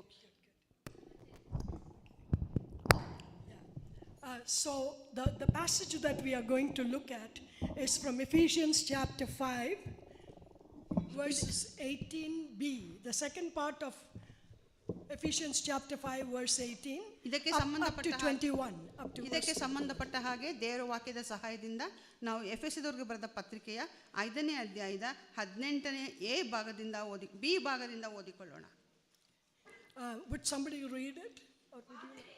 Gopi. So the passage that we are going to look at is from Ephesians chapter 5, verses 18b. The second part of Ephesians chapter 5, verse 18 ಇದಕ್ಕೆ up to 21. ಇದಕ್ಕೆ ಸಂಬಂಧಪಟ್ಟ ಹಾಗೆ ದೇವರ ವಾಕ್ಯದ ಸಹಾಯದಿಂದ ನಾವು ಎಫೆಸದವರಿಗೆ ಬರೆದ ಪತ್ರಿಕೆಯ 5ನೇ ಅಧ್ಯಾಯದ 18ನೇ ಎ ಭಾಗದಿಂದ ಬಿ ಭಾಗದಿಂದ ಓದಿಕೊಳ್ಳೋಣ. Would somebody read it? Or would you?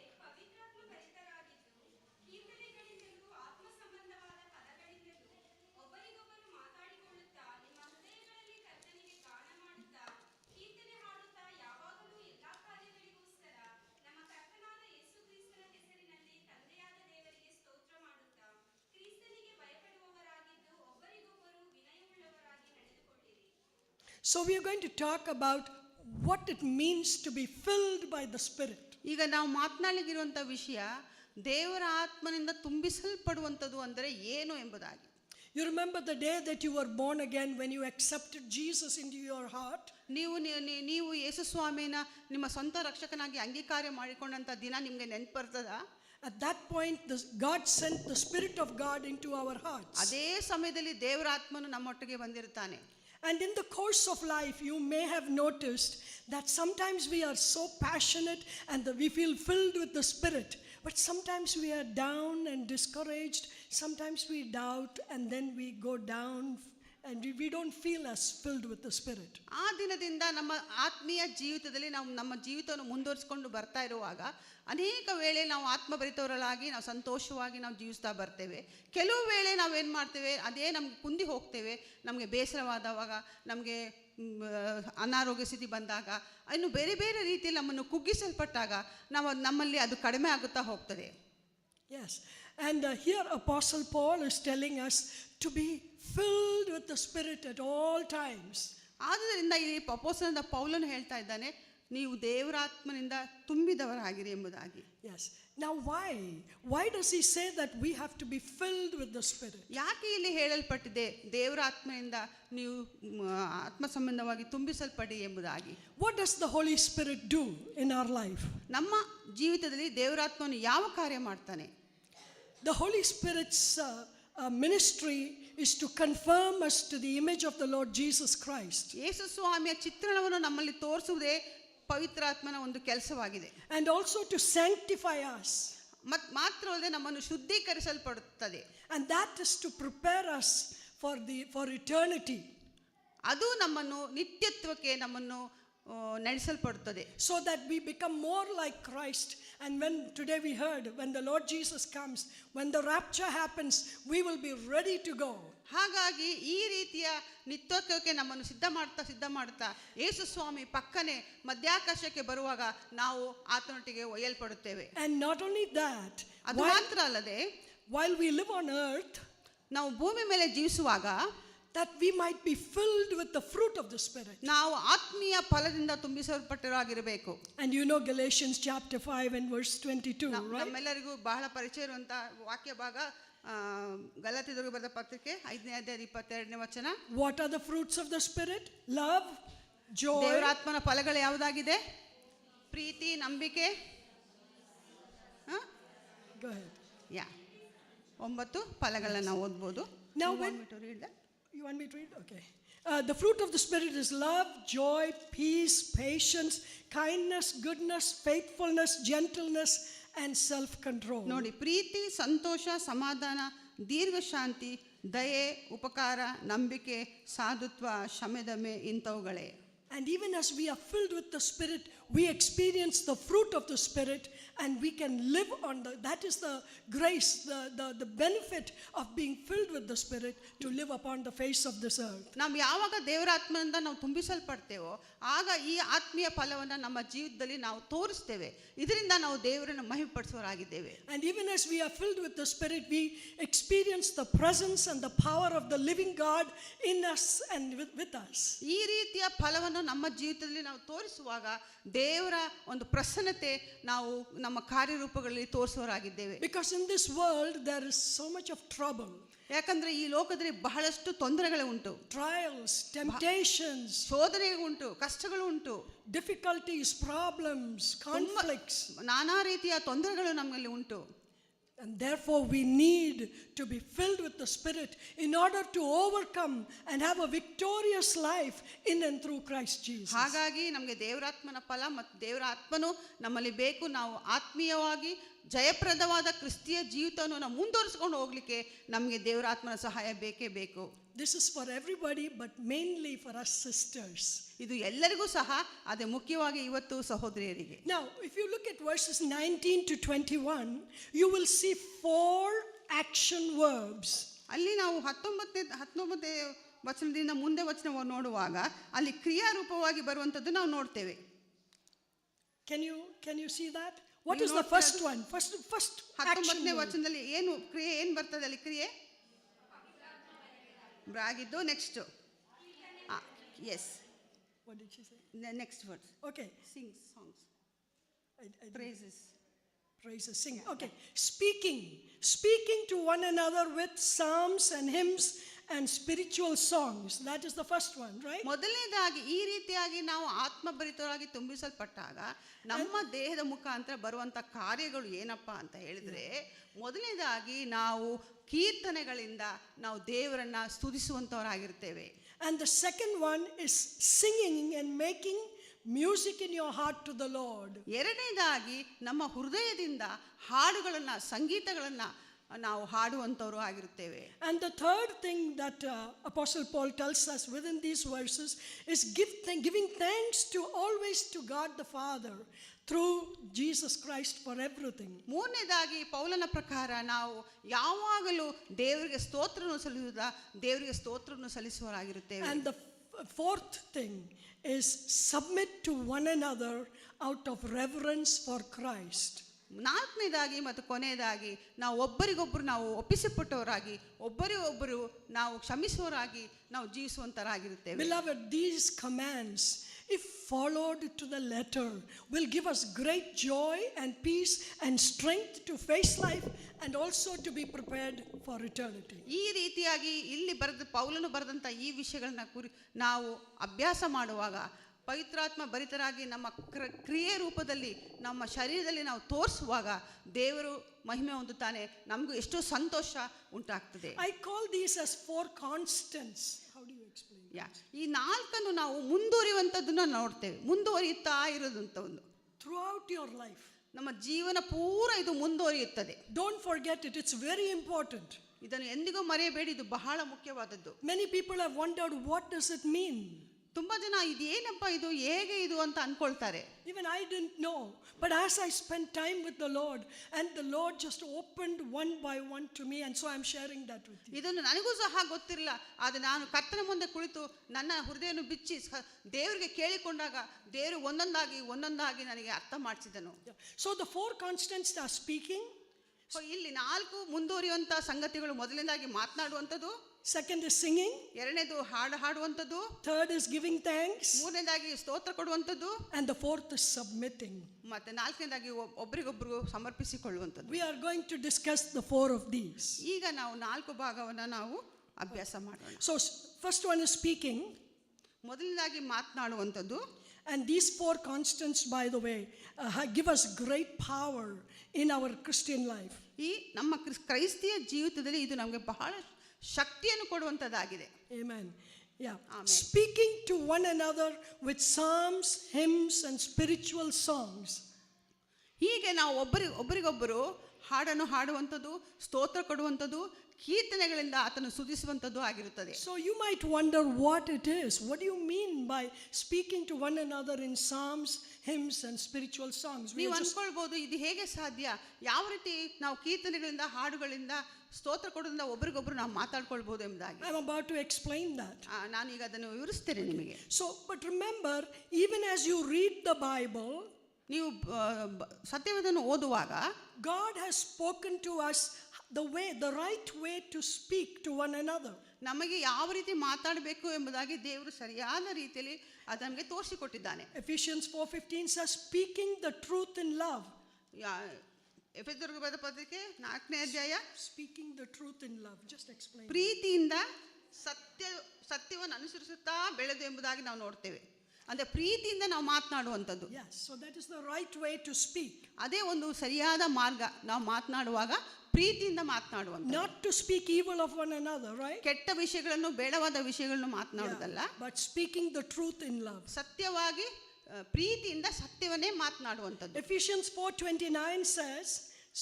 So we are going to talk about what it means to be filled by the Spirit. ಈಗ ನಾವು ಮಾತನಾಡಲಿರುವಂಥ ವಿಷಯ ದೇವರ ಆತ್ಮನಿಂದ ತುಂಬಿಸಲ್ಪಡುವಂಥದ್ದು ಅಂದರೆ ಏನು ಎಂಬುದಾಗಿ. You remember the day that you were born again, when you accepted Jesus into your heart? ನೀವು ಯೇಸು ಸ್ವಾಮಿನ ನಿಮ್ಮ ಸ್ವಂತ ರಕ್ಷಕನಾಗಿ ಅಂಗೀಕಾರ ಮಾಡಿಕೊಂಡಂಥ ದಿನ ನಿಮಗೆ ನೆನಪು ಬರ್ತದಾ? At that point, God sent the Spirit of God into our hearts. ಅದೇ ಸಮಯದಲ್ಲಿ ದೇವರ ಆತ್ಮನು ನಮ್ಮೊಟ್ಟಿಗೆ ಬಂದಿರುತ್ತಾನೆ. And in the course of life, you may have noticed that sometimes we are so passionate and we feel filled with the Spirit, but sometimes we are down and discouraged. Sometimes we doubt and then we go down and we don't feel as filled with the Spirit. ಆ ದಿನದಿಂದ ನಮ್ಮ ಆತ್ಮೀಯ ಜೀವಿತದಲ್ಲಿ ನಾವು ನಮ್ಮ ಜೀವಿತವನ್ನು ಮುಂದುವರಿಸಿಕೊಂಡು ಬರ್ತಾ ಇರುವಾಗ ಅನೇಕ ವೇಳೆ ನಾವು ಆತ್ಮಭರಿತವರಾಗಿ ನಾವು ಸಂತೋಷವಾಗಿ ನಾವು ಜೀವಿಸ್ತಾ ಬರ್ತೇವೆ. ಕೆಲವು ವೇಳೆ ನಾವೇನು ಮಾಡ್ತೇವೆ, ಅದೇ ನಮ್ಗೆ ಕುಂದಿ ಹೋಗ್ತೇವೆ. ನಮಗೆ ಬೇಸರವಾದವಾಗ, ನಮಗೆ ಅನಾರೋಗ್ಯ ಸ್ಥಿತಿ ಬಂದಾಗ, ಇನ್ನು ಬೇರೆ ಬೇರೆ ರೀತಿಯಲ್ಲಿ ನಮ್ಮನ್ನು ಕುಗ್ಗಿಸಲ್ಪಟ್ಟಾಗ ನಮ್ಮಲ್ಲಿ ಅದು ಕಡಿಮೆ ಆಗುತ್ತಾ ಹೋಗ್ತದೆ. Yes, and here Apostle Paul is telling us to be filled with the Spirit at all times. ಆದ್ದರಿಂದ ಇಲ್ಲಿ ಅಪೊಸ್ತಲನಾದ ಪೌಲನು ಹೇಳ್ತಾ ಇದ್ದಾನೆ, ನೀವು ದೇವರಾತ್ಮನಿಂದ ತುಂಬಿದವರಾಗಿರಿ ಎಂಬುದಾಗಿ. Yes. Now why does he say that we have to be filled with the Spirit? ಯಾಕೆ ಇಲ್ಲಿ ಹೇಳಲ್ಪಟ್ಟಿದೆ ದೇವರಾತ್ಮನಿಂದ ನೀವು ಆತ್ಮ ಸಂಬಂಧವಾಗಿ ತುಂಬಿಸಲ್ಪಡಿ ಎಂಬುದಾಗಿ? What does the Holy Spirit do in our life? ನಮ್ಮ ಜೀವಿತದಲ್ಲಿ ದೇವರಾತ್ಮನು ಯಾವ ಕಾರ್ಯ ಮಾಡ್ತಾನೆ? The Holy Spirit's ministry is to confirm us to the image of the Lord Jesus Christ. ಯೇಸು ಸ್ವಾಮಿಯ ಚಿತ್ರಣವನ್ನು ನಮ್ಮಲ್ಲಿ ತೋರಿಸುವುದೇ ಪವಿತ್ರಾತ್ಮನ ಒಂದು ಕೆಲಸವಾಗಿದೆ. And also to sanctify us. ಮಾತ್ರವಲ್ಲದೆ ನಮ್ಮನ್ನು ಶುದ್ಧೀಕರಿಸಲ್ಪಡುತ್ತದೆ. And that is to prepare us for eternity. ಅದು ನಮ್ಮನ್ನು ನಿತ್ಯತ್ವಕ್ಕೆ ನಮ್ಮನ್ನು ನಡೆಸಲ್ಪಡುತ್ತದೆ. So that we become more like Christ. And when today we heard, when the Lord Jesus comes, when the rapture happens, we will be ready to go. ಹಾಗಾಗಿ ಈ ರೀತಿಯ ನಿತ್ಯತ್ವಕ್ಕೆ ನಮ್ಮನ್ನು ಸಿದ್ಧ ಮಾಡ್ತಾ ಯೇಸು ಸ್ವಾಮಿ ಪಕ್ಕನೆ ಮಧ್ಯಾಕಾಶಕ್ಕೆ ಬರುವಾಗ ನಾವು ಆತನೊಟ್ಟಿಗೆ ಒಯ್ಯಲ್ಪಡುತ್ತೇವೆ. And not only that, ಅದು ಮಾತ್ರ ಅಲ್ಲದೆ while we live on earth, ನಾವು ಭೂಮಿ ಮೇಲೆ ಜೀವಿಸುವಾಗ that we might be filled with the fruit of the Spirit. ನಾವು ಆತ್ಮೀಯ ಫಲದಿಂದ ತುಂಬಿಸಲ್ಪಟ್ಟವರಾಗಿರಬೇಕು. And you know Galatians chapter 5 and verse 22, right? ನಮ್ಮೆಲ್ಲರಿಗೂ ಬಹಳ ಪರಿಚಯ ಇರುವಂತ ವಾಕ್ಯ ಭಾಗ ಗಲಾತ್ಯದವರಿಗೆ ಬರೆದ ಪತ್ರಿಕೆ 5ನೇ ಅಧ್ಯಾಯ 22ನೇ ವಚನ. What are the fruits of the Spirit? Love, joy. ದೇವರಾತ್ಮನ ಫಲಗಳು ಯಾವುದಾಗಿದೆ? ಪ್ರೀತಿ, ನಂಬಿಕೆ. Go ahead. ಯಾ 9 ಫಲಗಳನ್ನ ನಾವು ಓದಬಹುದು. Now when you want me to read? Okay. The fruit of the Spirit is love, joy, peace, patience, kindness, goodness, faithfulness, gentleness, and self-control. ನೋಡಿ, ಪ್ರೀತಿ, ಸಂತೋಷ, ಸಮಾಧಾನ, ದೀರ್ಘ ಶಾಂತಿ, ದಯೆ, ಉಪಕಾರ, ನಂಬಿಕೆ, ಸಾಧುತ್ವ, ಶಮೆದಮೆ ಇಂಥವುಗಳೇ. And even as we are filled with the Spirit, we experience the fruit of the Spirit, and we can live on that is the grace, the benefit of being filled with the Spirit to live upon the face of this earth. ನಾವು ಯಾವಾಗ ದೇವರ ಆತ್ಮನಿಂದ ನಾವು ತುಂಬಿಸಲ್ಪಡ್ತೇವೋ ಆಗ ಈ ಆತ್ಮೀಯ ಫಲವನ್ನು ನಮ್ಮ ಜೀವಿತದಲ್ಲಿ ನಾವು ತೋರಿಸ್ತೇವೆ. ಇದರಿಂದ ನಾವು ದೇವರನ್ನು ಮಹಿಮೆಪಡಿಸುವವರಾಗಿದ್ದೇವೆ. And even as we are filled with the Spirit, we experience the presence and the power of the living God in us and with us. ಈ ರೀತಿಯ ಫಲವನ್ನು ನಮ್ಮ ಜೀವಿತದಲ್ಲಿ ನಾವು ತೋರಿಸುವಾಗ ದೇವರ ಒಂದು ಪ್ರಸನ್ನತೆ ನಾವು ನಮ್ಮ ಕಾರ್ಯರೂಪಗಳಲ್ಲಿ ತೋರಿಸುವವರಾಗಿದ್ದೇವೆ. Because in this world there is so much of trouble. ಯಾಕಂದ್ರೆ ಈ ಲೋಕದಲ್ಲಿ ಬಹಳಷ್ಟು ತೊಂದರೆಗಳು ಉಂಟು, trials, temptations, ಶೋಧನೆ ಉಂಟು, ಕಷ್ಟಗಳು ಉಂಟು, difficulties, problems, conflicts. ನಾನಾ ರೀತಿಯ ತೊಂದರೆಗಳು ನಮ್ಮಲ್ಲಿ ಉಂಟು. And therefore we need to be filled with the Spirit in order to overcome and have a victorious life in and through Christ Jesus. ಹಾಗಾಗಿ ನಮಗೆ ದೇವರಾತ್ಮನ ಫಲ ಮತ್ತು ದೇವರ ಆತ್ಮನು ನಮ್ಮಲ್ಲಿ ಬೇಕು. ನಾವು ಆತ್ಮೀಯವಾಗಿ ಜಯಪ್ರದವಾದ ಕ್ರಿಸ್ತಿಯ ಜೀವಿತವನ್ನು ನಾವು ಮುಂದುವರಿಸಿಕೊಂಡು ಹೋಗ್ಲಿಕ್ಕೆ ನಮಗೆ ದೇವರಾತ್ಮನ ಸಹಾಯ ಬೇಕೇ ಬೇಕು. This is for everybody, but mainly for us sisters. ಇದು ಎಲ್ಲರಿಗೂ ಸಹ, ಅದೇ ಮುಖ್ಯವಾಗಿ ಇವತ್ತು ಸಹೋದರಿಯರಿಗೆ. Now, if you look at verses 19 to 21, you will see 4 action verbs. ಅಲ್ಲಿ ನಾವು 19ನೇ ವಚನದಿಂದ ಮುಂದೆ ವಚನ ನೋಡುವಾಗ ಅಲ್ಲಿ ಕ್ರಿಯಾರೂಪವಾಗಿ ಬರುವಂಥದ್ದು ನಾವು ನೋಡ್ತೇವೆ. Can you see that? What is the first one? First action 19ನೇ verb. ವಚನದಲ್ಲಿ ಏನು ಬರ್ತದೆ ಅಲ್ಲಿ ಕ್ರಿಯೆ ಆಗಿದ್ದು. Next S, What did she say? Next words. Okay. Sing songs, I praises. Praises, sing. Okay. Speaking to one another with psalms and hymns and spiritual songs. That is the first one, right? ಮೊದಲನೇದಾಗಿ ಈ ರೀತಿಯಾಗಿ ನಾವು ಆತ್ಮಭರಿತರಾಗಿ ತುಂಬಿಸಲ್ಪಟ್ಟಾಗ ನಮ್ಮ ದೇಹದ ಮುಖಾಂತರ ಬರುವಂಥ ಕಾರ್ಯಗಳು ಏನಪ್ಪ ಅಂತ ಹೇಳಿದ್ರೆ, ಮೊದಲನೇದಾಗಿ ನಾವು ಕೀರ್ತನೆಗಳಿಂದ ನಾವು ದೇವರನ್ನ ಸ್ತುತಿಸುವಂಥವರಾಗಿರ್ತೇವೆ. And the second one is singing and making music in your heart to the Lord. ಎರಡನೇದಾಗಿ ನಮ್ಮ ಹೃದಯದಿಂದ ಹಾಡುಗಳನ್ನು, ಸಂಗೀತಗಳನ್ನು ನಾವು ಹಾಡುವಂಥವರು ಆಗಿರುತ್ತೇವೆ. And the third thing that Apostle Paul tells us within these verses is giving thanks to always to God the Father through Jesus Christ for everything. ಮೂರನೇದಾಗಿ ಪೌಲನ ಪ್ರಕಾರ ನಾವು ಯಾವಾಗಲೂ ದೇವರಿಗೆ ಸ್ತೋತ್ರವನ್ನು ಸಲ್ಲಿಸುವರಾಗಿರುತ್ತೇವೆ. And the fourth thing is submit to one another out of reverence for Christ. ನಾಲ್ಕನೇದಾಗಿ ಮತ್ತು ಕೊನೆಯದಾಗಿ ನಾವು ಒಬ್ಬರಿಗೊಬ್ಬರು ನಾವು ಒಪ್ಪಿಸಿಪಟ್ಟವರಾಗಿ, ಒಬ್ಬರಿಗೊಬ್ಬರು ನಾವು ಕ್ಷಮಿಸುವವರಾಗಿ ನಾವು ಜೀವಿಸುವಂತರಾಗಿರುತ್ತೇವೆ. Beloved, these commands, if followed to the letter, will give us great joy and peace and strength to face life and also to be prepared for eternity. ಈ ರೀತಿಯಾಗಿ ಇಲ್ಲಿ ಪೌಲನು ಬರೆದಂಥ ಈ ವಿಷಯಗಳನ್ನ ನಾವು ಅಭ್ಯಾಸ ಮಾಡುವಾಗ, ಪವಿತ್ರಾತ್ಮ ಭರಿತರಾಗಿ ನಮ್ಮ ಕ್ರಿಯೆ ರೂಪದಲ್ಲಿ ನಮ್ಮ ಶರೀರದಲ್ಲಿ ನಾವು ತೋರಿಸುವಾಗ ದೇವರು ಮಹಿಮೆ ಹೊಂದುತ್ತಾನೆ, ನಮಗೂ ಎಷ್ಟೋ ಸಂತೋಷ ಉಂಟಾಗ್ತದೆ. I call these as 4 constants. How do you explain? ಈ ನಾಲ್ಕನ್ನು ನಾವು ಮುಂದುವರಿಯುವಂಥದ್ದನ್ನ ನೋಡ್ತೇವೆ, ಮುಂದುವರಿಯುತ್ತಾ ಇರೋದಂತ ಒಂದು Throughout your life. ನಮ್ಮ ಜೀವನ ಪೂರ ಇದು ಮುಂದುವರಿಯುತ್ತದೆ. Don't forget it, it's very important. ಇದನ್ನು ಎಂದಿಗೂ ಮರೆಯಬೇಡಿ, ಇದು ಬಹಳ ಮುಖ್ಯವಾದದ್ದು. Many people have wondered, what does it mean? ತುಂಬಾ ಜನ ಇದೇನಪ್ಪ ಇದು, ಹೇಗೆ ಇದು ಅಂತ ಅನ್ಕೊಳ್ತಾರೆ. Even I didn't know, but as I spent time with the Lord, and the Lord just opened one by one to me, and so I'm sharing that with you. ಇದನ್ನು ನನಗೂ ಸಹ ಗೊತ್ತಿರಲಿಲ್ಲ, ಆದರೆ ನಾನು ಕರ್ತನ ಮುಂದೆ ಕುಳಿತು ನನ್ನ ಹೃದಯವನ್ನು ಬಿಚ್ಚಿ ದೇವರಿಗೆ ಕೇಳಿಕೊಂಡಾಗ ದೇವರು ಒಂದೊಂದಾಗಿ ನನಗೆ ಅರ್ಥ ಮಾಡಿಸಿದನು. So the 4 constants are speaking. So ಇಲ್ಲಿ 4 ಮುಂದುವರಿಯುವಂಥ ಸಂಗತಿಗಳು. ಮೊದಲನೇದಾಗಿ ಮಾತನಾಡುವಂಥದ್ದು, Second is singing. ಎರಡನೇದು ಹಾಡುವಂಥದ್ದು, Third is giving thanks. ಮೂರನೇದಾಗಿ ಸ್ತೋತ್ರ ಕೊಡುವಂಥದ್ದು, And the fourth is submitting. ಮತ್ತೆ ನಾಲ್ಕನೇದಾಗಿ ಒಬ್ಬರಿಗೊಬ್ಬರು ಸಮರ್ಪಿಸಿಕೊಳ್ಳುವಂಥದ್ದು. We are going to discuss the 4 of these. ಈಗ ನಾವು 4 ಭಾಗವನ್ನು ನಾವು ಅಭ್ಯಾಸ ಮಾಡೋಣ. So first one is speaking. ಮೊದಲನೇದಾಗಿ ಮಾತನಾಡುವಂಥದ್ದು. And these 4 constants, by the way, give us great power in our Christian life. ಈ ನಮ್ಮ ಕ್ರೈಸ್ತಿಯ ಜೀವಿತದಲ್ಲಿ ಇದು ನಮಗೆ ಬಹಳ ಶಕ್ತಿಯನ್ನು ಕೊಡುವಂಥದ್ದಾಗಿದೆ. Amen. Yeah. Amen. Speaking to one another with psalms, hymns and spiritual songs. ಹೀಗೆ ನಾವು ಒಬ್ಬರಿಗೊಬ್ಬರು ಹಾಡನ್ನು ಹಾಡುವಂಥದ್ದು, ಸ್ತೋತ್ರ ಕೊಡುವಂಥದ್ದು, ಕೀರ್ತನೆಗಳಿಂದ ಆತನು ಸ್ತುತಿಸುವಂಥದ್ದು ಆಗಿರುತ್ತದೆ. So you might wonder what it is. What do you mean by speaking to one another in psalms, hymns and spiritual songs? ನೀವು ಅನ್ಕೊಳ್ಬಹುದು, ಇದು ಹೇಗೆ ಸಾಧ್ಯ, ಯಾವ ರೀತಿ ನಾವು ಕೀರ್ತನೆಗಳಿಂದ, ಹಾಡುಗಳಿಂದ, ಸ್ತೋತ್ರ ಕೊಡೋದ್ರಿಂದ ಒಬ್ಬರಿಗೊಬ್ಬರು ನಾವು ಮಾತಾಡ್ಕೊಳ್ಬಹುದು ಎಂಬುದಾಗಿ. I'm about to explain that. ನಾನು ಈಗ ಅದನ್ನು ವಿವರಿಸ್ತೇನೆ ನಿಮಗೆ. So, but remember, even as you read the Bible, ನೀವು ಸತ್ಯವೇದವನ್ನು ಓದುವಾಗ God has spoken to us the right way to speak to one another. ನಮಗೆ ಯಾವ ರೀತಿ ಮಾತಾಡಬೇಕು ಎಂಬುದಾಗಿ ದೇವರು ಸರಿಯಾದ ರೀತಿಯಲ್ಲಿ ಅದು ನಮಗೆ ತೋರಿಸಿಕೊಟ್ಟಿದ್ದಾನೆ. Ephesians 4:15 says, speaking the truth in love. ಎಫೆಸರಿಗೆ ಬರೆದ ಪತ್ರಿಕೆ 4ನೇ ಅಧ್ಯಾಯ. Speaking the truth in love. Just explain. ಪ್ರೀತಿಯಿಂದ ಸತ್ಯವನ್ನು ಅನುಸರಿಸುತ್ತಾ ಬೆಳೆದು ಎಂಬುದಾಗಿ ನಾವು ನೋಡ್ತೇವೆ. ಅಂದರೆ ಪ್ರೀತಿಯಿಂದ ನಾವು ಮಾತನಾಡುವಂಥದ್ದು. Yes, so that is the right way to speak. ಅದೇ ಒಂದು ಸರಿಯಾದ ಮಾರ್ಗ. ನಾವು ಮಾತನಾಡುವಾಗ ಪ್ರೀತಿಯಿಂದ ಮಾತನಾಡುವಂಥದ್ದು. Not to speak evil of one another, right? ಕೆಟ್ಟ ವಿಷಯಗಳನ್ನು ಬೇಡವಾದ ವಿಷಯಗಳನ್ನು ಮಾತನಾಡುವುದಲ್ಲ, but speaking the truth in love. ಸತ್ಯವಾಗಿ ಪ್ರೀತಿಯಿಂದ ಸತ್ಯವನ್ನೇ ಮಾತನಾಡುವಂಥದ್ದು. Ephesians 4:29 says,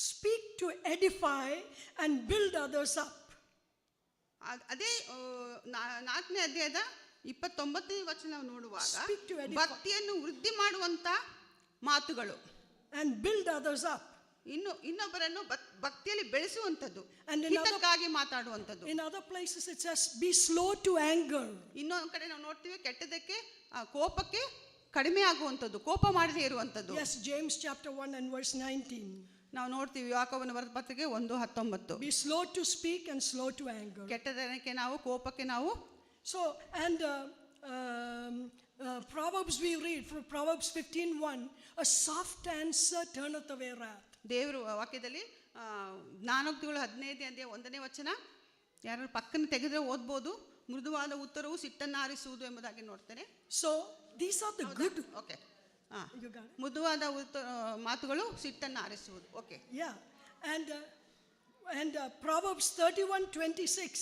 speak to edify and build others up. ಅದೇ 4ನೇ ಅಧ್ಯಾಯದ 29ನೇ ವಚನ ನಾವು ನೋಡುವಾಗ ಭಕ್ತಿಯನ್ನು ವೃದ್ಧಿ ಮಾಡುವಂತ ಮಾತುಗಳು and build others up. ಇನ್ನೊಬ್ಬರನ್ನು ಭಕ್ತಿಯಲ್ಲಿ ಬೆಳೆಸುವಂತದ್ದು, and ಹಿತಕ್ಕಾಗಿ ಮಾತಾಡುವಂತದ್ದು. In other places it says be slow to anger. ಇನ್ನೊಂದು ಕಡೆ ನಾವು ನೋಡ್ತೀವಿ ಕೆಟ್ಟದಕ್ಕೆ ಕೋಪಕ್ಕೆ ಕಡಿಮೆ ಆಗುವಂತದ್ದು, ಕೋಪ ಮಾಡದೇ ಇರುವಂತದ್ದು. Yes, James chapter 1 and verse 19. ನಾವು ನೋಡ್ತೀವಿ ಯಾಕೋಬನ ಬರೆದ ಪತ್ರಿಕೆ 1:19. Be slow to speak and slow to anger. ಕೆಟ್ಟದಕ್ಕೆ ನಾವು ಕೋಪಕ್ಕೆ ನಾವು. So and Proverbs we read from Proverbs 15:1, a soft answer turneth away wrath. ದೇವರು ವಾಕ್ಯದಲ್ಲಿ ಜ್ಞಾನೋಕ್ತಿಗಳು 15ನೇ ಅಧ್ಯಾಯ 1ನೇ ವಚನ, ಯಾರು ಪಕ್ಕನ ತೆಗೆದ್ರೆ ಓದ್ಬೋದು, ಮೃದುವಾದ ಉತ್ತರವು ಸಿಟ್ಟನ್ನು ಆರಿಸುವುದು ಎಂಬುದಾಗಿ ನೋಡ್ತೇನೆ. So these are the good. Okay, ಮೃದುವಾದ ಮಾತುಗಳು ಸಿಟ್ಟನ್ನು ಆರಿಸುವುದು. Okay, yeah, and Proverbs 31:26.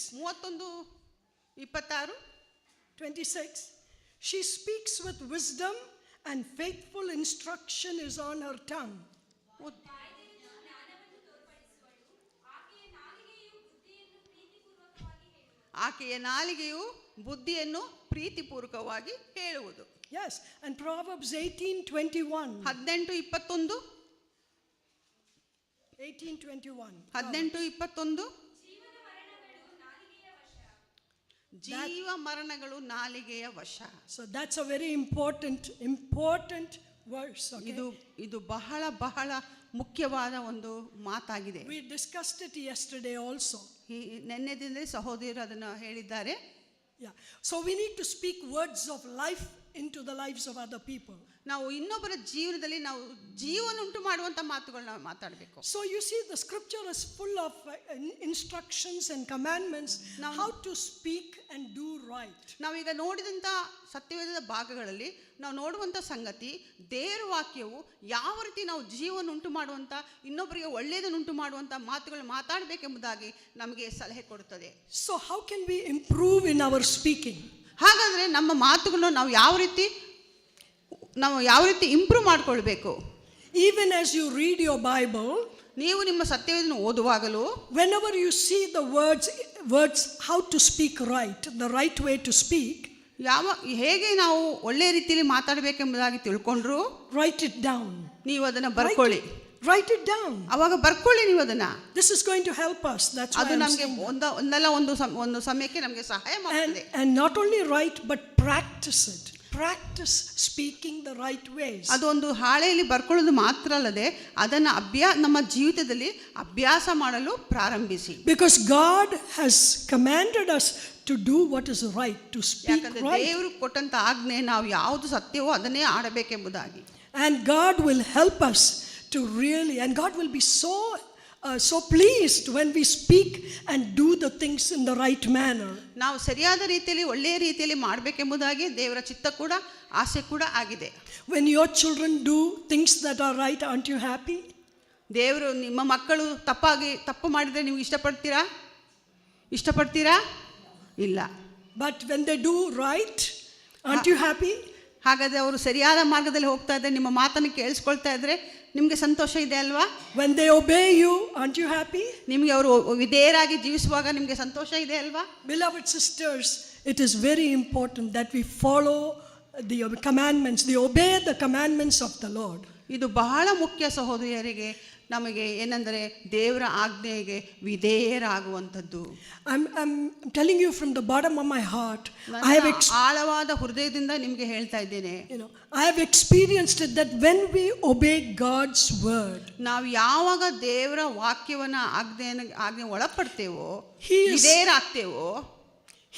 31:26, she speaks with wisdom and faithful instruction is on her tongue. ಆಕೆಯ ನಾಲಿಗೆಯು ಬುದ್ಧಿಯನ್ನು ಪ್ರೀತಿಪೂರ್ವಕವಾಗಿ ಹೇಳುವುದು. Yes, and Proverbs 18:21. 18:21. 18:21. ಜೀವ ಮರಣಗಳು ನಾಲಿಗೆಯ ವಶ. So that's a very important verse. Okay? ಇದು ಬಹಳ ಬಹಳ ಮುಖ್ಯವಾದ ಒಂದು ಮಾತಾಗಿದೆ. We discussed it yesterday also. ನೆನ್ನೆ ದಿನದಲ್ಲಿ ಸಹೋದರರು ಅದನ್ನು ಹೇಳಿದ್ದಾರೆ. Yeah, so we need to speak words of life into the lives of other people. ನಾವು ಇನ್ನೊಬ್ಬರ ಜೀವನದಲ್ಲಿ ನಾವು ಜೀವನ ಉಂಟು ಮಾಡುವಂತ ಮಾತುಗಳನ್ನ ಮಾತಾಡಬೇಕು. So you see, the scripture is full of instructions and commandments how to speak and do right. ನಾವೀಗ ನೋಡಿದಂತ ಸತ್ಯವೇದದ ಭಾಗಗಳಲ್ಲಿ ನಾವು ನೋಡುವಂತ ಸಂಗತಿ, ದೇವರ ವಾಕ್ಯವು ಯಾವ ರೀತಿ ನಾವು ಜೀವನ ಉಂಟು ಮಾಡುವಂತ, ಇನ್ನೊಬ್ಬರಿಗೆ ಒಳ್ಳೆಯದನ್ನು ಉಂಟು ಮಾಡುವಂತ ಮಾತುಗಳನ್ನು ಮಾತಾಡಬೇಕೆಂಬುದಾಗಿ ನಮಗೆ ಸಲಹೆ ಕೊಡುತ್ತದೆ. So how can we improve in our speaking? ಹಾಗಾದ್ರೆ ನಮ್ಮ ಮಾತುಗಳನ್ನು ನಾವು ಯಾವ ರೀತಿ ಇಂಪ್ರೂವ್ ಮಾಡ್ಕೊಳ್ಬೇಕು? Even as you read your Bible, ನೀವು ನಿಮ್ಮ ಸತ್ಯವೇದನ್ನು ಓದುವಾಗಲೂ, whenever you see the words how to speak right, the right way to speak, ಹೇಗೆ ನಾವು ಒಳ್ಳೆ ರೀತಿಯಲ್ಲಿ ಮಾತಾಡಬೇಕೆಂಬುದಾಗಿ ತಿಳ್ಕೊಂಡ್ರು, write it down. ನೀವು ಅದನ್ನ ಬರ್ಕೊಳ್ಳಿ. Write it down. ಅವಾಗ ಬರ್ಕೊಳ್ಳಿ ನೀವು ಅದನ್ನ. This is going to help us. That's why ಅದು ನಮಗೆ ಒಂದು ಸಮಯಕ್ಕೆ ನಮಗೆ ಸಹಾಯ ಮಾಡುತ್ತದೆ. And not only write but practice it. Practice speaking the right ways. ಅದು ಒಂದು ಹಾಳೆಯಲ್ಲಿ ಬರ್ಕೊಳ್ಳೋದು ಮಾತ್ರ ಅಲ್ಲದೆ ಅದನ್ನ ನಮ್ಮ ಜೀವಿತದಲ್ಲಿ ಅಭ್ಯಾಸ ಮಾಡಲು ಪ್ರಾರಂಭಿಸಿ. Because God has commanded us to do what is right, to speak right. ದೇವರು ಕೊಟ್ಟಂತ ಆಜ್ಞೆ ನಾವು ಯಾವುದು ಸತ್ಯವೋ ಅದನ್ನೇ ಆಡಬೇಕೆಂಬುದಾಗಿ. And God will help us to really, and God will be so pleased when we speak and do the things in the right manner. ನಾವು ಸರಿಯಾದ ರೀತಿಯಲ್ಲಿ ಒಳ್ಳೆಯ ರೀತಿಯಲ್ಲಿ ಮಾಡಬೇಕೆಂಬುದಾಗಿ ದೇವರ ಚಿತ್ತ ಕೂಡ ಆಸೆ ಕೂಡ ಆಗಿದೆ. When your children do things that are right, aren't you happy? ದೇವರು ನಿಮ್ಮ ಮಕ್ಕಳು ತಪ್ಪು ಮಾಡಿದ್ರೆ ನೀವು ಇಷ್ಟಪಡ್ತೀರಾ? ಇಲ್ಲ. But when they do right, aren't you happy? ಹಾಗಾದ್ರೆ ಅವರು ಸರಿಯಾದ ಮಾರ್ಗದಲ್ಲಿ ಹೋಗ್ತಾ ಇದ್ರೆ, ನಿಮ್ಮ ಮಾತನ್ನು ಕೇಳಿಸ್ಕೊಳ್ತಾ ಇದ್ರೆ ನಿಮಗೆ ಸಂತೋಷ ಇದೆ ಅಲ್ವಾ? When they obey you, aren't you happy? ನಿಮಗೆ ಅವರು ವಿಧೇಯರಾಗಿ ಜೀವಿಸುವಾಗ ನಿಮಗೆ ಸಂತೋಷ ಇದೆ ಅಲ್ವಾ? Beloved sisters, it is very important that we follow the commandments, obey the commandments of the Lord. ಇದು ಬಹಳ ಮುಖ್ಯ ಸಹೋದರಿಯರಿಗೆ, ನಮಗೆ ಏನೆಂದರೆ ದೇವರ ಆಜ್ಞೆಗೆ ವಿಧೇಯರಾಗುವಂಥದ್ದು. I'm telling you from the bottom of my heart. ಆಳವಾದ ಹೃದಯದಿಂದ ನಿಮಗೆ ಹೇಳ್ತಾ ಇದ್ದೇನೆ. I have experienced it that when we obey God's word, ನಾವು ಯಾವಾಗ ದೇವರ ವಾಕ್ಯವನ್ನ ಆಜ್ಞೆ ಒಳಪಡ್ತೇವೋ, ವಿಧೇಯರಾಗ್ತೇವೋ,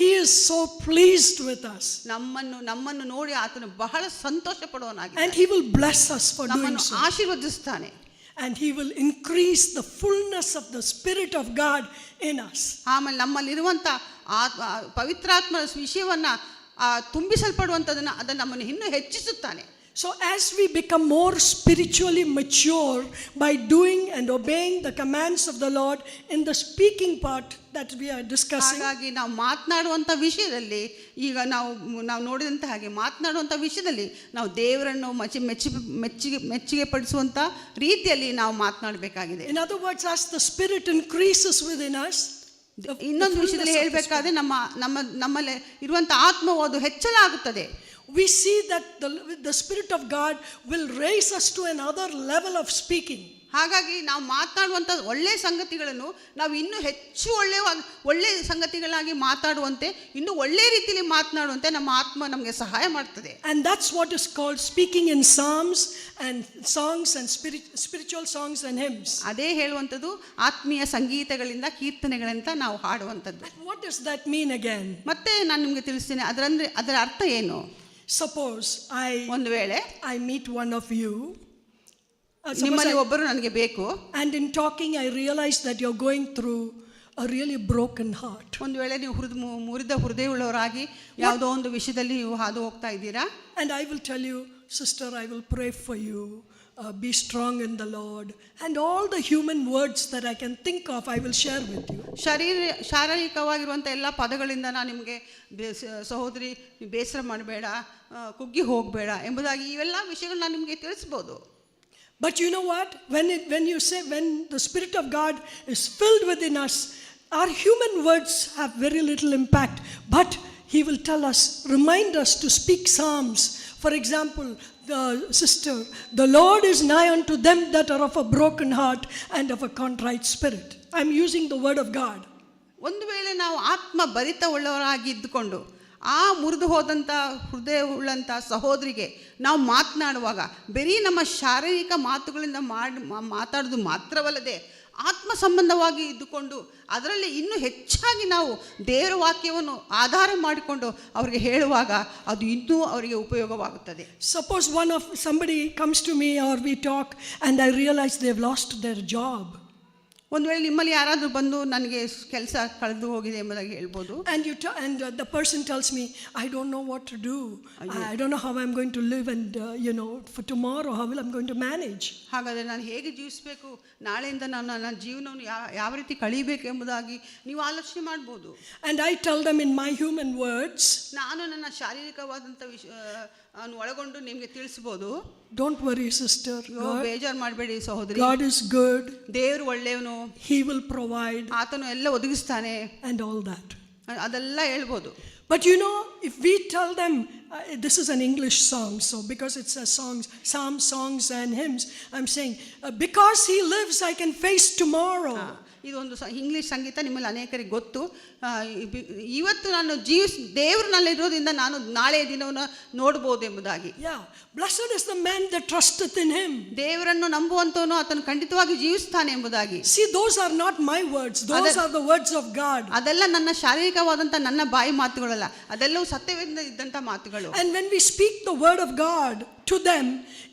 He is so pleased with us. ನಮ್ಮನ್ನು ನೋಡಿ ಆತನು ಬಹಳ ಸಂತೋಷ ಪಡುವನಾಗಿದ್ದಾನೆ. And He will bless us for doing so. ಆಶೀರ್ವದಿಸ್ತಾನೆ. and He will increase the fullness of the Spirit of God in us. ಆಮೇಲೆ ನಮ್ಮಲ್ಲಿರುವಂಥ ಪವಿತ್ರಾತ್ಮ ವಿಷಯವನ್ನು ತುಂಬಿಸಲ್ಪಡುವಂಥದ್ದನ್ನು ಅದನ್ನು ನಮ್ಮನ್ನು ಇನ್ನೂ ಹೆಚ್ಚಿಸುತ್ತಾನೆ. So as we become more spiritually mature by doing and obeying the commands of the Lord in the speaking part that we are discussing, ಹಾಗಾಗಿ ನಾವು ಮಾತನಾಡುವಂಥ ವಿಷಯದಲ್ಲಿ ಈಗ ನಾವು ನೋಡಿದಂಥ ಹಾಗೆ ಮಾತನಾಡುವಂಥ ವಿಷಯದಲ್ಲಿ ನಾವು ದೇವರನ್ನು ಮೆಚ್ಚುಗೆ ಪಡಿಸುವಂಥ ರೀತಿಯಲ್ಲಿ ನಾವು ಮಾತನಾಡಬೇಕಾಗಿದೆ. in other words, as the Spirit increases within us, ಇನ್ನೊಂದು ವಿಷಯದಲ್ಲಿ ಹೇಳಬೇಕಾದ್ರೆ ನಮ್ಮಲ್ಲಿ ಇರುವಂಥ ಆತ್ಮವು ಅದು ಹೆಚ್ಚಲಾಗುತ್ತದೆ. we see that the Spirit of God will raise us to another level of speaking. ಹಾಗಾಗಿ ನಾವು ಮಾತನಾಡುವಂಥ ಒಳ್ಳೆಯ ಸಂಗತಿಗಳನ್ನು ನಾವು ಇನ್ನೂ ಹೆಚ್ಚು ಒಳ್ಳೆಯ ಸಂಗತಿಗಳಾಗಿ ಮಾತಾಡುವಂತೆ ಇನ್ನೂ ಒಳ್ಳೆಯ ರೀತಿಯಲ್ಲಿ ಮಾತನಾಡುವಂತೆ ನಮ್ಮ ಆತ್ಮ ನಮಗೆ ಸಹಾಯ ಮಾಡ್ತದೆ. And that's what is called speaking in psalms and songs and spiritual songs and hymns. ಅದೇ ಹೇಳುವಂಥದ್ದು ಆತ್ಮೀಯ ಸಂಗೀತಗಳಿಂದ ಕೀರ್ತನೆಗಳಿಂದ ನಾವು ಹಾಡುವಂಥದ್ದು. What does that mean again? ಮತ್ತೆ ನಾನು ನಿಮಗೆ ತಿಳಿಸ್ತೀನಿ ಅದರ ಅರ್ಥ ಏನು. Suppose ಒಂದು ವೇಳೆ I meet one of you, ನಿಮ್ಮಲ್ಲಿ ಒಬ್ಬರು ನನಗೆ ಬೇಕು, and in talking I realize that you're going through a really broken heart. ಒಂದು ವೇಳೆ ನೀವು ಮುರಿದ ಹೃದಯವುಳ್ಳವರಾಗಿ ಯಾವುದೋ ಒಂದು ವಿಷಯದಲ್ಲಿ ನೀವು ಹಾದು ಹೋಗ್ತಾ ಇದ್ದೀರಾ, and I will tell you, sister, I will pray for you, be strong in the Lord, and all the human words that I can think of I will share with you. ಶಾರೀರಿಕವಾಗಿರುವಂಥ ಎಲ್ಲ ಪದಗಳಿಂದ ನಾನು ನಿಮಗೆ ಸಹೋದರಿ ಬೇಸರ ಮಾಡಬೇಡ, ಕುಗ್ಗಿ ಹೋಗಬೇಡ ಎಂಬುದಾಗಿ ಇವೆಲ್ಲ ವಿಷಯಗಳನ್ನ ನಾನು ನಿಮಗೆ ತಿಳಿಸ್ಬೋದು. But you know what? When you say, when the Spirit of God is filled within us, our human words have very little impact. But He will tell us, remind us to speak psalms. For example, the sister, the Lord is nigh unto them that are of a broken heart and of a contrite spirit. I'm using the word of God. ಒಂದು ವೇಳೆ ನಾವು ಆತ್ಮ ಭರಿತವುಳ್ಳವರಾಗಿ ಇದ್ದುಕೊಂಡು ಆ ಮುರಿದು ಹೋದಂಥ ಹೃದಯವುಳ್ಳಂಥ ಸಹೋದರಿಗೆ ನಾವು ಮಾತನಾಡುವಾಗ ಬರೀ ನಮ್ಮ ಶಾರೀರಿಕ ಮಾತುಗಳಿಂದ ಮಾತಾಡೋದು ಮಾತ್ರವಲ್ಲದೆ ಆತ್ಮ ಸಂಬಂಧವಾಗಿ ಇದ್ದುಕೊಂಡು ಅದರಲ್ಲಿ ಇನ್ನೂ ಹೆಚ್ಚಾಗಿ ನಾವು ದೇವರ ವಾಕ್ಯವನ್ನು ಆಧಾರ ಮಾಡಿಕೊಂಡು ಅವರಿಗೆ ಹೇಳುವಾಗ ಅದು ಇನ್ನೂ ಅವರಿಗೆ ಉಪಯೋಗವಾಗುತ್ತದೆ. Suppose somebody comes to me or we talk and I realize they've lost their job. ಒಂದು ವೇಳೆ ನಿಮ್ಮಲ್ಲಿ ಯಾರಾದರೂ ಬಂದು ನನಗೆ ಕೆಲಸ ಕಳೆದು ಹೋಗಿದೆ ಎಂಬುದಾಗಿ ಹೇಳ್ಬೋದು. And the person tells me, I don't know what to do. I don't know how I'm going to live, and for tomorrow how I'm going to manage. ಹಾಗಾದರೆ ನಾನು ಹೇಗೆ ಜೀವಿಸಬೇಕು, ನಾಳೆಯಿಂದ ನನ್ನ ಜೀವನವನ್ನು ಯಾವ ರೀತಿ ಕಳೀಬೇಕು ಎಂಬುದಾಗಿ ನೀವು ಆಲೋಚನೆ ಮಾಡ್ಬೋದು. And I tell them in my human words, ನಾನು ನನ್ನ ಶಾರೀರಿಕವಾದಂಥ ಒಳಗೊಂಡು ನಿಮಗೆ ತಿಳಿಸ್ಬೋದು. Don't worry, sister. ಬೇಜಾರು ಮಾಡಬೇಡಿ ಸಹೋದರಿ. God is good. ದೇವರು ಒಳ್ಳೆಯವನು. He will provide. ಆತನು ಎಲ್ಲ ಒದಗಿಸ್ತಾನೆ. And all that. ಅದೆಲ್ಲ ಹೇಳ್ಬೋದು. But if we tell them, this is an English song, so because it's a psalm, songs and hymns, I'm saying, because He lives, I can face tomorrow. ಇದೊಂದು English ಸಂಗೀತ ನಿಮ್ಮಲ್ಲಿ ಅನೇಕರಿಗೆ ಗೊತ್ತು. ಇವತ್ತು ನಾನು ದೇವರಲ್ಲಿರೋದ್ರಿಂದ ನಾನು ನಾಳೆಯ ದಿನವನ್ನು ನೋಡ್ಬೋದು ಎಂಬುದಾಗಿ. Blessed is the man that trusteth in Him. ದೇವರನ್ನು ನಂಬುವಂತವನು ಆತನು ಖಂಡಿತವಾಗಿ ಜೀವಿಸ್ತಾನೆ ಎಂಬುದಾಗಿ. See, those are not my words, those are the words of God. ಅದೆಲ್ಲ ನನ್ನ ಶಾರೀರಿಕವಾದಂಥ ನನ್ನ ಬಾಯಿ ಮಾತುಗಳಲ್ಲ, ಅದೆಲ್ಲವೂ ಸತ್ಯದಿಂದ ಇದ್ದಂಥ ಮಾತುಗಳು. And when we speak the word of God to them,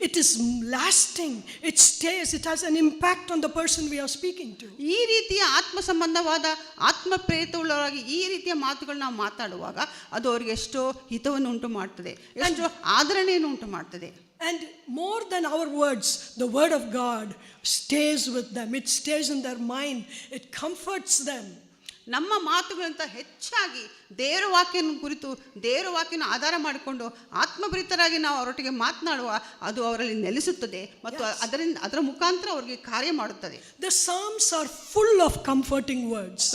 it is lasting, it stays, it has an impact on the person we are speaking to. ಈ ರೀತಿಯ ಆತ್ಮ ಸಂಬಂಧವಾದ ಆತ್ಮ ಪ್ರೇರಿತವುಳ್ಳವರಾಗಿ ಈ ರೀತಿಯ ಮಾತುಗಳು ನಾವು ಮಾತಾಡುವಾಗ ಅದು ಅವರಿಗೆ ಎಷ್ಟೋ ಹಿತವನ್ನು ಉಂಟು ಮಾಡ್ತದೆ, ಎಷ್ಟೋ ಆದರಣೆಯನ್ನು ಉಂಟು ಮಾಡ್ತದೆ. And more than our words, the word of God stays with them, it stays in their mind, it comforts them. ನಮ್ಮ ಮಾತುಗಳಂತ ಹೆಚ್ಚಾಗಿ ದೇವರ ವಾಕ್ಯನ ಕುರಿತು ದೇವರ ವಾಕ್ಯನ ಆಧಾರ ಮಾಡಿಕೊಂಡು ಆತ್ಮಭರಿತರಾಗಿ ನಾವು ಅವರೊಟ್ಟಿಗೆ ಮಾತನಾಡುವ ಅದು ಅವರಲ್ಲಿ ನೆಲೆಸುತ್ತದೆ ಮತ್ತು ಅದರ ಮುಖಾಂತರ ಅವರಿಗೆ ಕಾರ್ಯ ಮಾಡುತ್ತದೆ. The psalms are full of comforting words.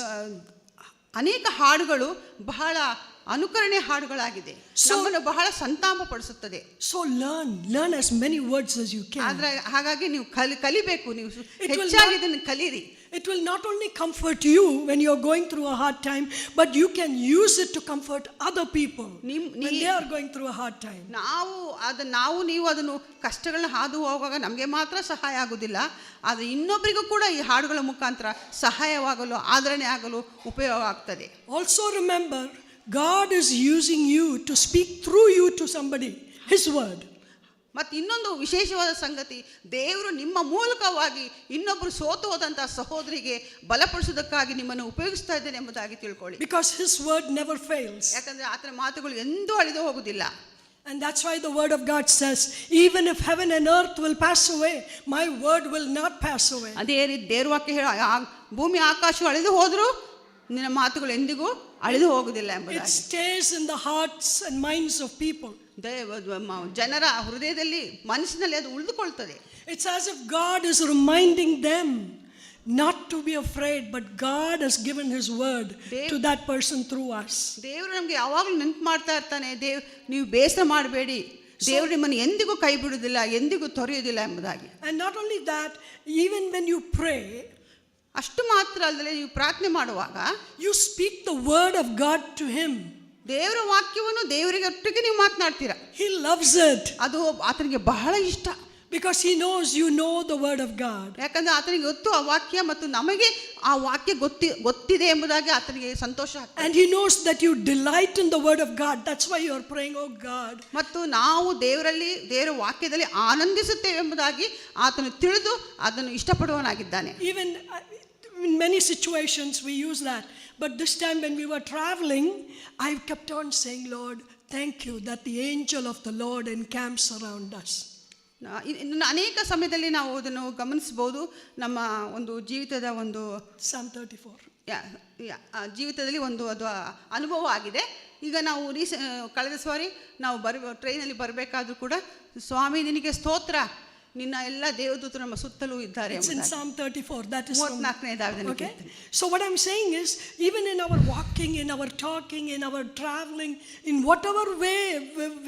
ಅನೇಕ ಹಾಡುಗಳು ಬಹಳ ಅನುಕರಣೆ ಹಾಡುಗಳಾಗಿದೆ, ನಮ್ಮನ್ನು ಬಹಳ ಸಂತಾಪ ಪಡಿಸುತ್ತದೆ. So learn as many words as you can. ಆದ್ರೆ ಹಾಗಾಗಿ ನೀವು ಕಲಿಬೇಕು, ನೀವು ಹೆಚ್ಚಾಗಿ ಇದನ್ನು ಕಲೀರಿ. It will not only comfort you when you are going through a hard time, but you can use it to comfort other people when they are going through a hard time. ನೀವು ಅದನ್ನು ಕಷ್ಟಗಳನ್ನ ಹಾದು ಹೋಗುವಾಗ ನಮಗೆ ಮಾತ್ರ ಸಹಾಯ ಆಗುವುದಿಲ್ಲ, ಆದರೆ ಇನ್ನೊಬ್ಬರಿಗೂ ಕೂಡ ಈ ಹಾಡುಗಳ ಮುಖಾಂತರ ಸಹಾಯವಾಗಲು ಆದರಣೆ ಆಗಲು ಉಪಯೋಗ ಆಗ್ತದೆ. Also remember, God is using you to speak through you to somebody, His word. ಮತ್ತು ಇನ್ನೊಂದು ವಿಶೇಷವಾದ ಸಂಗತಿ, ದೇವರು ನಿಮ್ಮ ಮೂಲಕವಾಗಿ ಇನ್ನೊಬ್ಬರು ಸೋತು ಹೋದಂತಹ ಸಹೋದರಿಗೆ ಬಲಪಡಿಸುವುದಕ್ಕಾಗಿ ನಿಮ್ಮನ್ನು ಉಪಯೋಗಿಸ್ತಾ ಇದ್ದೇನೆ ಎಂಬುದಾಗಿ ತಿಳ್ಕೊಳ್ಳಿ. Because His word never fails. ಯಾಕಂದ್ರೆ ಆತನ ಮಾತುಗಳು ಎಂದೂ ಅಳಿದು ಹೋಗುವುದಿಲ್ಲ. And that's why the word of God says, even if heaven and earth will pass away, my word will not pass away. ಅದೇ ರೀತಿ ದೇವ್ರ ವಾಕ್ಯ ಭೂಮಿ ಆಕಾಶ ಅಳಿದು ಹೋದರೂ ನಿನ್ನ ಮಾತುಗಳು ಎಂದಿಗೂ ಅಳಿದು ಹೋಗುವುದಿಲ್ಲ It ಎಂಬುದಾಗಿ. stays in the hearts and minds of people. ಜನರ ಹೃದಯದಲ್ಲಿ ಮನಸ್ಸಿನಲ್ಲಿ ಅದು ಉಳಿದುಕೊಳ್ತದೆ. It's as if God is reminding them not to be afraid, but God has given His word to that person through us. ದೇವರು ನಮಗೆ ಯಾವಾಗಲೂ ನೆನಪು ಮಾಡ್ತಾ ಇರ್ತಾನೆ, ನೀವು ಬೇಸರ ಮಾಡಬೇಡಿ, ದೇವರು ನಿಮ್ಮನ್ನು ಎಂದಿಗೂ ಕೈ ಬಿಡುವುದಿಲ್ಲ, ಎಂದಿಗೂ ತೊರೆಯುವುದಿಲ್ಲ ಎಂಬುದಾಗಿ. And not only that, even when you pray, ಅಷ್ಟು ಮಾತ್ರ ಅಲ್ಲದೆ ನೀವು ಪ್ರಾರ್ಥನೆ ಮಾಡುವಾಗ you speak the word of God to Him. ದೇವರ ವಾಕ್ಯವನ್ನು ದೇವರಿಗೆ ಒಟ್ಟಿಗೆ ನೀವು ಮಾತನಾಡ್ತೀರಾ. He loves it. ಅದು ಆತನಿಗೆ ಬಹಳ ಇಷ್ಟ. Because He knows you know the word of God. ಯಾಕಂದ್ರೆ ಆತನಿಗೆ ಗೊತ್ತು ಆ ವಾಕ್ಯ ಮತ್ತು ನಮಗೆ ಆ ವಾಕ್ಯ ಗೊತ್ತಿದೆ ಎಂಬುದಾಗಿ ಆತನಿಗೆ ಸಂತೋಷ ಆಗ್ತದೆ. And He knows that you delight in the word of God. That's why you are praying, oh God. ಮತ್ತು ನಾವು ದೇವರ ವಾಕ್ಯದಲ್ಲಿ ಆನಂದಿಸುತ್ತೇವೆ ಎಂಬುದಾಗಿ ಆತನು ತಿಳಿದು ಅದನ್ನು ಇಷ್ಟಪಡುವನಾಗಿದ್ದಾನೆ. Even in many situations we use that. But this time when we were traveling, I kept on saying, Lord, thank you that the angel of the Lord encamps around us. ಇನ್ನು ಅನೇಕ ಸಮಯದಲ್ಲಿ ನಾವು ಅದನ್ನು ಗಮನಿಸಬಹುದು. ನಮ್ಮ ಒಂದು ಜೀವಿತದ ಒಂದು Psalm 34. ಜೀವಿತದಲ್ಲಿ ಒಂದು ಅದು ಅನುಭವ ಆಗಿದೆ. ಈಗ ನಾವು ಕಳೆದ ಸಾರಿ ನಾವು ಟ್ರೈನಲ್ಲಿ ಬರಬೇಕಾದ್ರೂ ಕೂಡ, ಸ್ವಾಮಿ ನಿನಗೆ ಸ್ತೋತ್ರ, ನಿನ್ನ ಎಲ್ಲ ದೇವದೂತರು ನಮ್ಮ ಸುತ್ತಲೂ ಇದ್ದಾರೆ. It's in Psalm 34. That is from, 34ನೇ okay. So what I'm saying is, even in our walking, in our talking, in our traveling, in whatever way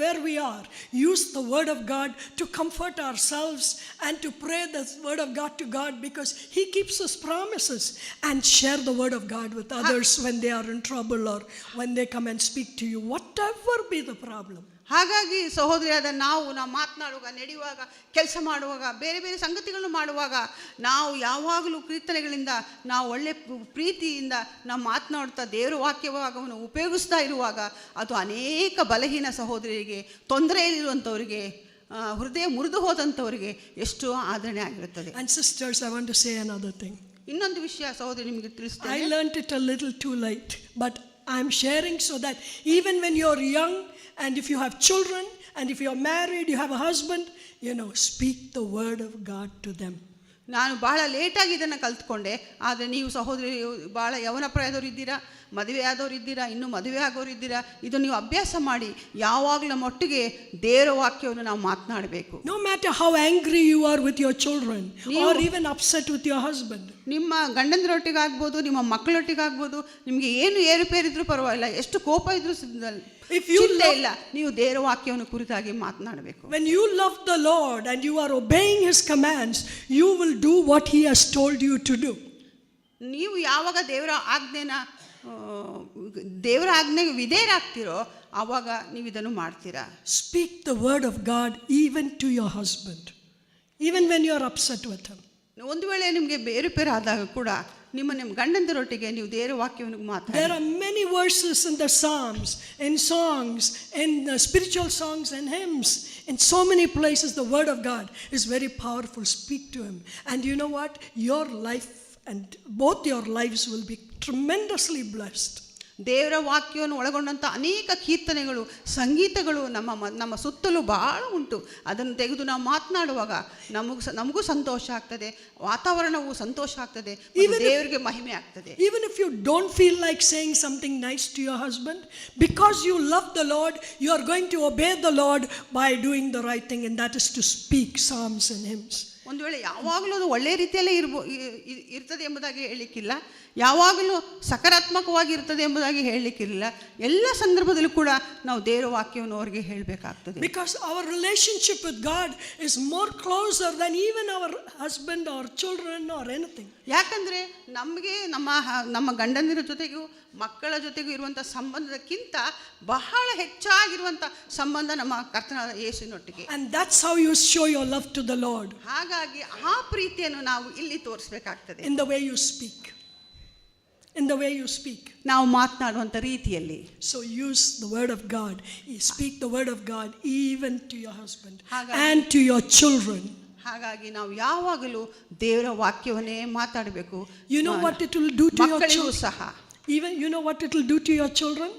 where we are, use the word of God to comfort ourselves and to pray the word of God to God, because He keeps His promises. And share the word of God with others when they are in trouble or when they come and speak to you, whatever be the problem. ಹಾಗಾಗಿ ಸಹೋದರಿಯಾದ ನಾವು ಮಾತನಾಡುವಾಗ, ನಡೆಯುವಾಗ, ಕೆಲಸ ಮಾಡುವಾಗ, ಬೇರೆ ಬೇರೆ ಸಂಗತಿಗಳನ್ನು ಮಾಡುವಾಗ ನಾವು ಯಾವಾಗಲೂ ಕೀರ್ತನೆಗಳಿಂದ, ನಾವು ಒಳ್ಳೆ ಪ್ರೀತಿಯಿಂದ ನಾವು ಮಾತನಾಡ್ತಾ ದೇವರ ವಾಕ್ಯವನ್ನು ಉಪಯೋಗಿಸ್ತಾ ಇರುವಾಗ ಅದು ಅನೇಕ ಬಲಹೀನ ಸಹೋದರಿಗೆ, ತೊಂದರೆಯಲ್ಲಿರುವಂಥವರಿಗೆ, ಹೃದಯ ಮುರಿದು ಹೋದಂಥವರಿಗೆ ಎಷ್ಟು ಆದರಣೆ ಆಗಿರುತ್ತದೆ. And sisters, I want to say another thing. ಇನ್ನೊಂದು ವಿಷಯ ಸಹೋದರಿ ನಿಮಗೆ ತಿಳಿಸ್ತೇನೆ. I learned it a little too late, but I'm sharing so that even when you're young, and if you have children, and if you're married, you have a husband, speak the word of God to them. ನಾನು ಬಹಳ ಲೇಟಾಗಿ ಇದನ್ನು ಕಲ್ತ್ಕೊಂಡೆ. ಆದರೆ ನೀವು ಸಹೋದರಿ ಭಾಳ ಯವನ ಪ್ರಾಯದವರು ಇದ್ದೀರಾ, ಮದುವೆ ಆದವರು ಇದ್ದೀರಾ, ಇನ್ನೂ ಮದುವೆ ಆಗೋರು ಇದ್ದೀರಾ, ಇದು ನೀವು ಅಭ್ಯಾಸ ಮಾಡಿ ಯಾವಾಗಲೂ ನಮ್ಮೊಟ್ಟಿಗೆ ದೇವರ ವಾಕ್ಯವನ್ನು ನಾವು ಮಾತನಾಡಬೇಕು. No matter how angry you are with your children or even upset with your husband. ನಿಮ್ಮ ಗಂಡಂದಿರೊಟ್ಟಿಗಾಗ್ಬೋದು, ನಿಮ್ಮ ಮಕ್ಕಳೊಟ್ಟಿಗಾಗ್ಬೋದು, ನಿಮಗೆ ಏನು ಏರುಪೇರಿದ್ರೂ ಪರವಾಗಿಲ್ಲ, ಎಷ್ಟು ಕೋಪ ಇದ್ರೂ ಚಿಂತೆ ಇಲ್ಲ, ನೀವು ದೇವರ ವಾಕ್ಯವನ್ನು ಕುರಿತಾಗಿ ಮಾತನಾಡಬೇಕು. When you love the Lord and you are obeying His commands, you will do what He has told you to do. ನೀವು ಯಾವಾಗ ದೇವರ ಆಜ್ಞೆಗೆ ವಿಧೇಯರಾಗ್ತಿರೋ ಆವಾಗ ನೀವು ಇದನ್ನು ಮಾಡ್ತೀರಾ. Speak the word of God even to your husband, even when you are upset with him. ಒಂದು ವೇಳೆ ನಿಮಗೆ ಬೇರೆ ಆದಾಗ ಕೂಡ ನಿಮ್ಮ ಗಂಡಂದಿರೊಟ್ಟಿಗೆ ನೀವು ದೇವರ ವಾಕ್ಯವನ್ನು ಮಾತಾಡಿ. There are many verses in the Psalms, in songs, in spiritual songs and hymns. In so many places the word of God is very powerful. Speak to Him. And you know what? Your life and both your lives will be tremendously blessed. ದೇವರ ವಾಕ್ಯವನ್ನು ಒಳಗೊಂಡಂಥ ಅನೇಕ ಕೀರ್ತನೆಗಳು, ಸಂಗೀತಗಳು ನಮ್ಮ ಸುತ್ತಲೂ ಬಹಳ ಉಂಟು. ಅದನ್ನು ತೆಗೆದು ನಾವು ಮಾತನಾಡುವಾಗ ನಮಗೂ ಸಂತೋಷ ಆಗ್ತದೆ, ವಾತಾವರಣವು ಸಂತೋಷ ಆಗ್ತದೆ, ದೇವರಿಗೆ ಮಹಿಮೆ ಆಗ್ತದೆ. Even if you don't feel like saying something nice to your husband, because you love the Lord, you are going to obey the Lord by doing the right thing, and that is to speak psalms and hymns. ಒಂದು ವೇಳೆ ಯಾವಾಗಲೂ ಅದು ಒಳ್ಳೆಯ ರೀತಿಯಲ್ಲೇ ಇರ್ತದೆ ಎಂಬುದಾಗಿ ಹೇಳಲಿಕ್ಕಿಲ್ಲ, ಯಾವಾಗಲೂ ಸಕಾರಾತ್ಮಕವಾಗಿ ಇರ್ತದೆ ಎಂಬುದಾಗಿ ಹೇಳಲಿಕ್ಕಿಲ್ಲ. ಎಲ್ಲ ಸಂದರ್ಭದಲ್ಲೂ ಕೂಡ ನಾವು ದೇವರ ವಾಕ್ಯವನ್ನು ಅವರಿಗೆ ಹೇಳಬೇಕಾಗ್ತದೆ. Because our relationship with God is more closer than even our husband or children or anything. ಯಾಕಂದರೆ ನಮಗೆ ನಮ್ಮ ಗಂಡಂದಿರ ಜೊತೆಗೂ ಮಕ್ಕಳ ಜೊತೆಗೂ ಇರುವಂಥ ಸಂಬಂಧಕ್ಕಿಂತ ಬಹಳ ಹೆಚ್ಚಾಗಿರುವಂಥ ಸಂಬಂಧ ನಮ್ಮ ಕರ್ತನಾದ ಯೇಸುವಿನೊಟ್ಟಿಗೆ. And that's how you show your love to the Lord. ಹಾಗಾಗಿ ಆ ಪ್ರೀತಿಯನ್ನು ನಾವು ಇಲ್ಲಿ ತೋರಿಸಬೇಕಾಗ್ತದೆ. In the way you speak, in the way you speak. ನಾವು ಮಾತನಾಡುವಂಥ ರೀತಿಯಲ್ಲಿ. So use the word of God. You speak the word of God even to your husband ಹಾಗಾಗಿ- and to your children. ಹಾಗಾಗಿ ನಾವು ಯಾವಾಗಲೂ ದೇವರ ವಾಕ್ಯವನ್ನೇ ಮಾತಾಡಬೇಕು. You know what it will do to your ಮಕ್ಕಳಿಗೂ children? ಸಹ. Even you know what it will do to your children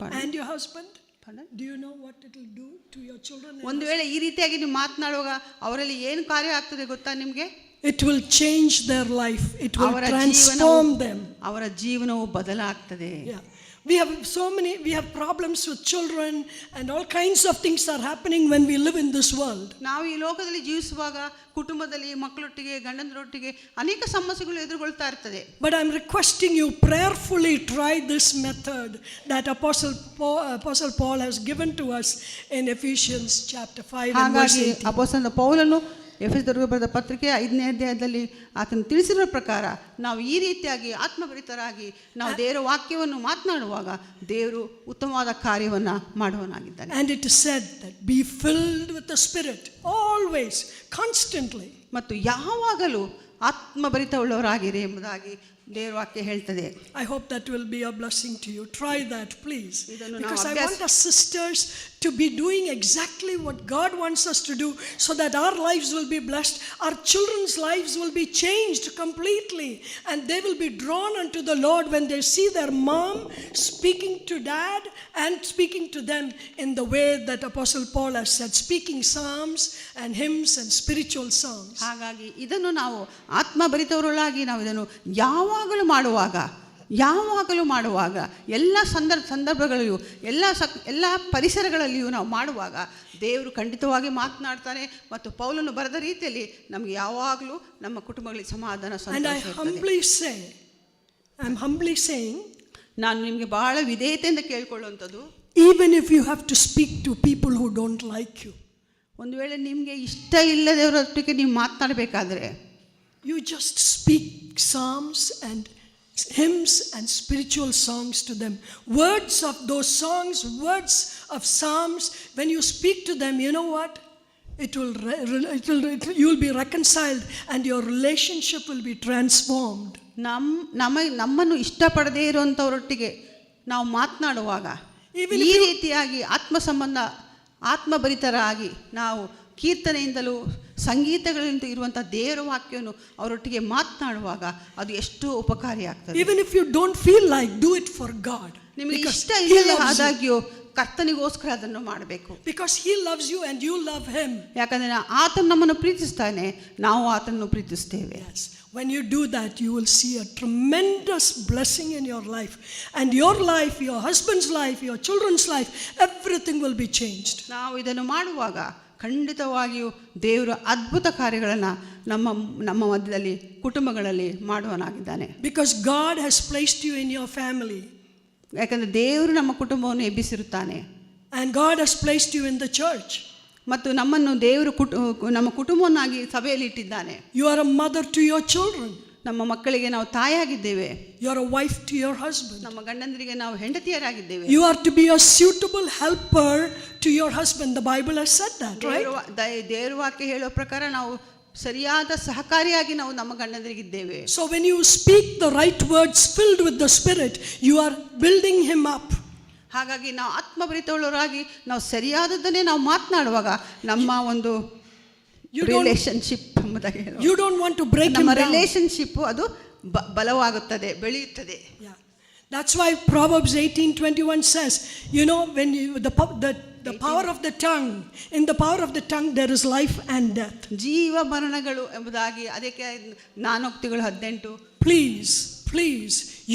Pardon? and your husband? Pardon? Do you know what it will do to your children? and ಒಂದು ವೇಳೆ ಈ ರೀತಿಯಾಗಿ ನೀವು ಮಾತನಾಡುವಾಗ ಅವರಲ್ಲಿ ಏನು ಕಾರ್ಯ ಆಗ್ತದೆ ಗೊತ್ತಾ ನಿಮಗೆ? It will change their life. It will ಅವರ transform them. ಅವರ ಜೀವನವು ಬದಲಾಗ್ತದೆ. Yeah. We have problems with children and all kinds of things are happening when we live in this world. ನಾವು ಈ ಲೋಕದಲ್ಲಿ ಜೀವಿಸುವಾಗ ಕುಟುಂಬದಲ್ಲಿ ಮಕ್ಕಳೊಟ್ಟಿಗೆ ಗಂಡಂದರೊಟ್ಟಿಗೆ ಅನೇಕ ಸಮಸ್ಯೆಗಳು ಎದುರುಗೊಳ್ತಾ ಇರ್ತದೆ. But I'm requesting you prayerfully try this method that Apostle Paul has given to us in Ephesians chapter 5 and verse ಹಾಗಾಗಿ 18. ಅಪೊಸ್ತಲನಾದ ಪೌಲನು ಎಫೆಸದವರಿಗೆ ಬರೆದ ಪತ್ರಿಕೆ 5ನೇ ಅಧ್ಯಾಯದಲ್ಲಿ ಆತನು ತಿಳಿಸಿರುವ ಪ್ರಕಾರ ನಾವು ಈ ರೀತಿಯಾಗಿ ಆತ್ಮಭರಿತರಾಗಿ ನಾವು ದೇವರ ವಾಕ್ಯವನ್ನು ಮಾತನಾಡುವಾಗ ದೇವರು ಉತ್ತಮವಾದ ಕಾರ್ಯವನ್ನು ಮಾಡುವನಾಗಿದ್ದಾನೆ. And it is said that be filled with the Spirit always, constantly. ಮತ್ತು ಯಾವಾಗಲೂ ಆತ್ಮಭರಿತವುಳ್ಳವರಾಗಿರಿ ಎಂಬುದಾಗಿ ದೇವರ ವಾಕ್ಯ ಹೇಳ್ತದೆ. I hope that will be a blessing to you. Try that, please. ಇದನ್ನು ನಾವು Because I ಅಭ್ಯಾಸ- want our sisters to be doing exactly what God wants us to do so that our lives will be blessed, our children's lives will be changed completely, and they will be drawn unto the Lord when they see their mom speaking to dad and speaking to them in the way that Apostle Paul has said, speaking psalms and hymns and spiritual songs. ಹಾಗಾಗಿ ಇದನ್ನು ನಾವು ಆತ್ಮಭರಿತವರೊಳಗಾಗಿ ನಾವು ಇದನ್ನು ಯಾವಾಗಲೂ ಮಾಡುವಾಗ ಎಲ್ಲ ಸಂದರ್ಭಗಳಲ್ಲಿಯೂ ಎಲ್ಲ ಪರಿಸರಗಳಲ್ಲಿಯೂ ನಾವು ಮಾಡುವಾಗ ದೇವರು ಖಂಡಿತವಾಗಿ ಮಾತನಾಡ್ತಾನೆ. ಮತ್ತು ಪೌಲನು ಬರೆದ ರೀತಿಯಲ್ಲಿ ನಮಗೆ ಯಾವಾಗಲೂ ನಮ್ಮ ಕುಟುಂಬಗಳಿಗೆ ಸಮಾಧಾನ And I ಸಂತೋಷ ಇರ್ತದೆ. I'm humbly saying, ನಾನು ನಿಮಗೆ ಬಹಳ ವಿಧೇಯತೆಯಿಂದ ಕೇಳ್ಕೊಳ್ಳುವಂಥದ್ದು, even if you have to speak to people who don't like you, ಒಂದು ವೇಳೆ ನಿಮಗೆ ಇಷ್ಟ ಇಲ್ಲದವರೊಟ್ಟಿಗೆ ನೀವು ಮಾತನಾಡಬೇಕಾದ್ರೆ you just speak psalms and hymns and spiritual songs to them. Words of those songs, words of psalms, when you speak to them, you know what? You will be reconciled and your relationship will be transformed. ನಮ್ಮನ್ನು ಇಷ್ಟಪಡದೇ ಇರುವಂಥವರೊಟ್ಟಿಗೆ ನಾವು ಮಾತನಾಡುವಾಗ ಈ ರೀತಿಯಾಗಿ ಆತ್ಮಭರಿತರಾಗಿ ನಾವು ಕೀರ್ತನೆಯಿಂದಲೂ ಸಂಗೀತಗಳಿಂದ ಇರುವಂಥ ದೇವರ ವಾಕ್ಯವನ್ನು ಅವರೊಟ್ಟಿಗೆ ಮಾತನಾಡುವಾಗ ಅದು ಎಷ್ಟು ಉಪಕಾರಿ ಆಗ್ತದೆ. Even if you don't feel like, do it for God. ನಿಮಗೆ ಇಷ್ಟ ಇಲ್ಲ ಆದಾಗ್ಯೂ ಕರ್ತನಿಗೋಸ್ಕರ ಅದನ್ನು ಮಾಡಬೇಕು. Because he loves you and you love him. ಯಾಕಂದರೆ ಆತನು ನಮ್ಮನ್ನು ಪ್ರೀತಿಸ್ತಾನೆ, ನಾವು ಆತನನ್ನು ಪ್ರೀತಿಸ್ತೇವೆ. Yes. When you do that, you will see a tremendous blessing in your life. And your life, your husband's life, your children's life, everything will be changed. ನಾವು ಇದನ್ನು ಮಾಡುವಾಗ ಖಂಡಿತವಾಗಿಯೂ ದೇವರು ಅದ್ಭುತ ಕಾರ್ಯಗಳನ್ನು ನಮ್ಮ ಮಧ್ಯದಲ್ಲಿ ಕುಟುಂಬಗಳಲ್ಲಿ ಮಾಡುವನಾಗಿದ್ದಾನೆ. Because God has placed you in your family. ಯಾಕಂದರೆ ದೇವರು ನಮ್ಮ ಕುಟುಂಬವನ್ನು ಎಬ್ಬಿಸಿರುತ್ತಾನೆ. And God has placed you in the church. ಮತ್ತು ನಮ್ಮನ್ನು ದೇವರು ನಮ್ಮ ಕುಟುಂಬವನ್ನಾಗಿ ಸಭೆಯಲ್ಲಿ ಇಟ್ಟಿದ್ದಾನೆ. You are a mother to your children. ನಮ್ಮ ಮಕ್ಕಳಿಗೆ ನಾವು ತಾಯಿಯಾಗಿದ್ದೇವೆ. You are a wife to your husband. ನಮ್ಮ ಗಂಡಂದರಿಗೆ ನಾವು ಹೆಂಡತಿಯರಾಗಿದ್ದೇವೆ. You are to be a suitable helper to your husband. The Bible has said that, right? ದೇವರ ವಾಕ್ಯ ಹೇಳೋ ಪ್ರಕಾರ ನಾವು ಸರಿಯಾದ ಸಹಕಾರಿಯಾಗಿ ನಾವು ನಮ್ಮ ಗಂಡಂದರಿಗಿದ್ದೇವೆ. So when you speak the right words filled with the Spirit, you are building him up. ಹಾಗಾಗಿ ನಾವು ಆತ್ಮಭರಿತವುಳ್ಳವರಾಗಿ ನಾವು ಸರಿಯಾದದ್ದನ್ನೇ ನಾವು ಮಾತನಾಡುವಾಗ ನಮ್ಮ ಒಂದು ರಿಲೇಶನ್ಶಿಪ್ ಎಂಬುದಾಗಿ you don't want to break him ನಮ್ಮ down. ರಿಲೇಶನ್ಶಿಪ್ ಅದು ಬಲವಾಗುತ್ತದೆ, ಬೆಳೆಯುತ್ತದೆ. Yeah. That's why Proverbs 18:21 says, you know, when the power of the tongue, in the power of the tongue there is life and death. ಜೀವ ಮರಣಗಳು ಎಂಬುದಾಗಿ ಅದಕ್ಕೆ ಜ್ಞಾನೋಕ್ತಿಗಳು 18. Please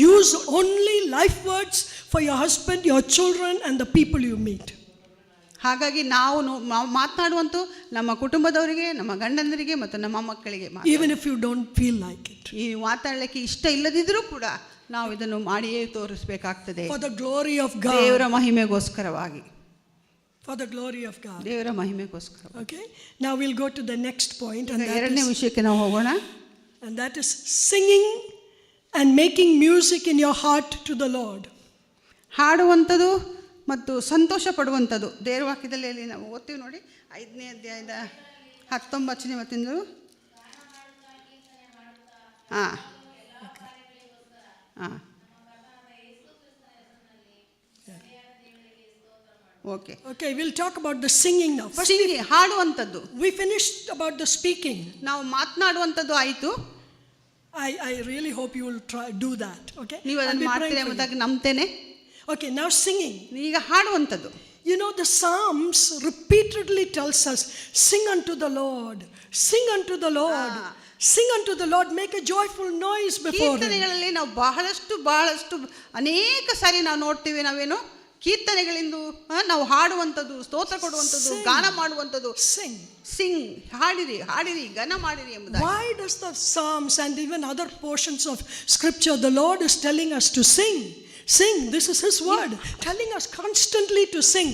use only life words for your husband, your children and the people you meet. ಹಾಗಾಗಿ ನಾವು ಮಾತನಾಡುವಂತೂ ನಮ್ಮ ಕುಟುಂಬದವರಿಗೆ, ನಮ್ಮ ಗಂಡಂದರಿಗೆ ಮತ್ತು ನಮ್ಮ ಮಕ್ಕಳಿಗೆ. Even if you don't feel like it. ಈ ಮಾತಾಡಲಿಕ್ಕೆ ಇಷ್ಟ ಇಲ್ಲದಿದ್ರೂ ಕೂಡ ನಾವು ಇದನ್ನು ಮಾಡಿಯೇ ತೋರಿಸಬೇಕಾಗ್ತದೆ. For the glory of God. ದೇವರ ಮಹಿಮೆಗೋಸ್ಕರವಾಗಿ. For the glory of God. ದೇವರ ಮಹಿಮೆಗೋಸ್ಕರ. Okay. Now we'll go to the next point, and ಎರಡನೇ ವಿಷಯಕ್ಕೆ ನಾವು ಹೋಗೋಣ. And that is singing and making music in your heart to the Lord. ಹಾಡುವಂಥದ್ದು ಮತ್ತು ಸಂತೋಷ ಪಡುವಂಥದ್ದು. ದೇವರ ವಾಕ್ಯದಲ್ಲಿ ನಾವು ಓದ್ತೀವಿ ನೋಡಿ, 5ನೇ ಅಧ್ಯಾಯದ 19ನೇ ವಚನದಿಂದ. Okay. Okay, we'll talk about the singing now. First, ಸಿಂಗಿ ಹಾಡುವಂಥದ್ದು. we finished about the speaking. ನಾವು ಮಾತನಾಡುವಂಥದ್ದು ಆಯಿತು. I really hope you will do that. Okay? ನೀವು I'll ಅದನ್ನು be ಮಾಡ್ತೀರಿ praying for ಎಂಬುದಾಗಿ ನಂಬ್ತೇನೆ. you. Okay, now singing. ಈಗ ಹಾಡುವಂಥದ್ದು. You know, the Psalms repeatedly tells us, sing unto the Lord, sing unto the Lord, sing unto the Lord, make a joyful noise before Him. ಕೀರ್ತನೆಗಳಲ್ಲಿ ನಾವು ಬಹಳಷ್ಟು ಅನೇಕ ಸಾರಿ ನಾವು ನೋಡ್ತೀವಿ. ನಾವೇನು ಕೀರ್ತನೆಗಳಿಂದ ನಾವು ಹಾಡುವಂಥದ್ದು, ಸ್ತೋತ್ರ ಕೊಡುವಂಥದ್ದು, ಗಾನ ಮಾಡುವಂಥದ್ದು. ಸಿಂಗ್, ಹಾಡಿರಿ, ಗಾನ ಮಾಡಿರಿ ಎಂಬುದಾಗಿ. Why does the Psalms and even other portions of Scripture, the Lord is telling us to sing? Sing, this is His word, telling us constantly to sing.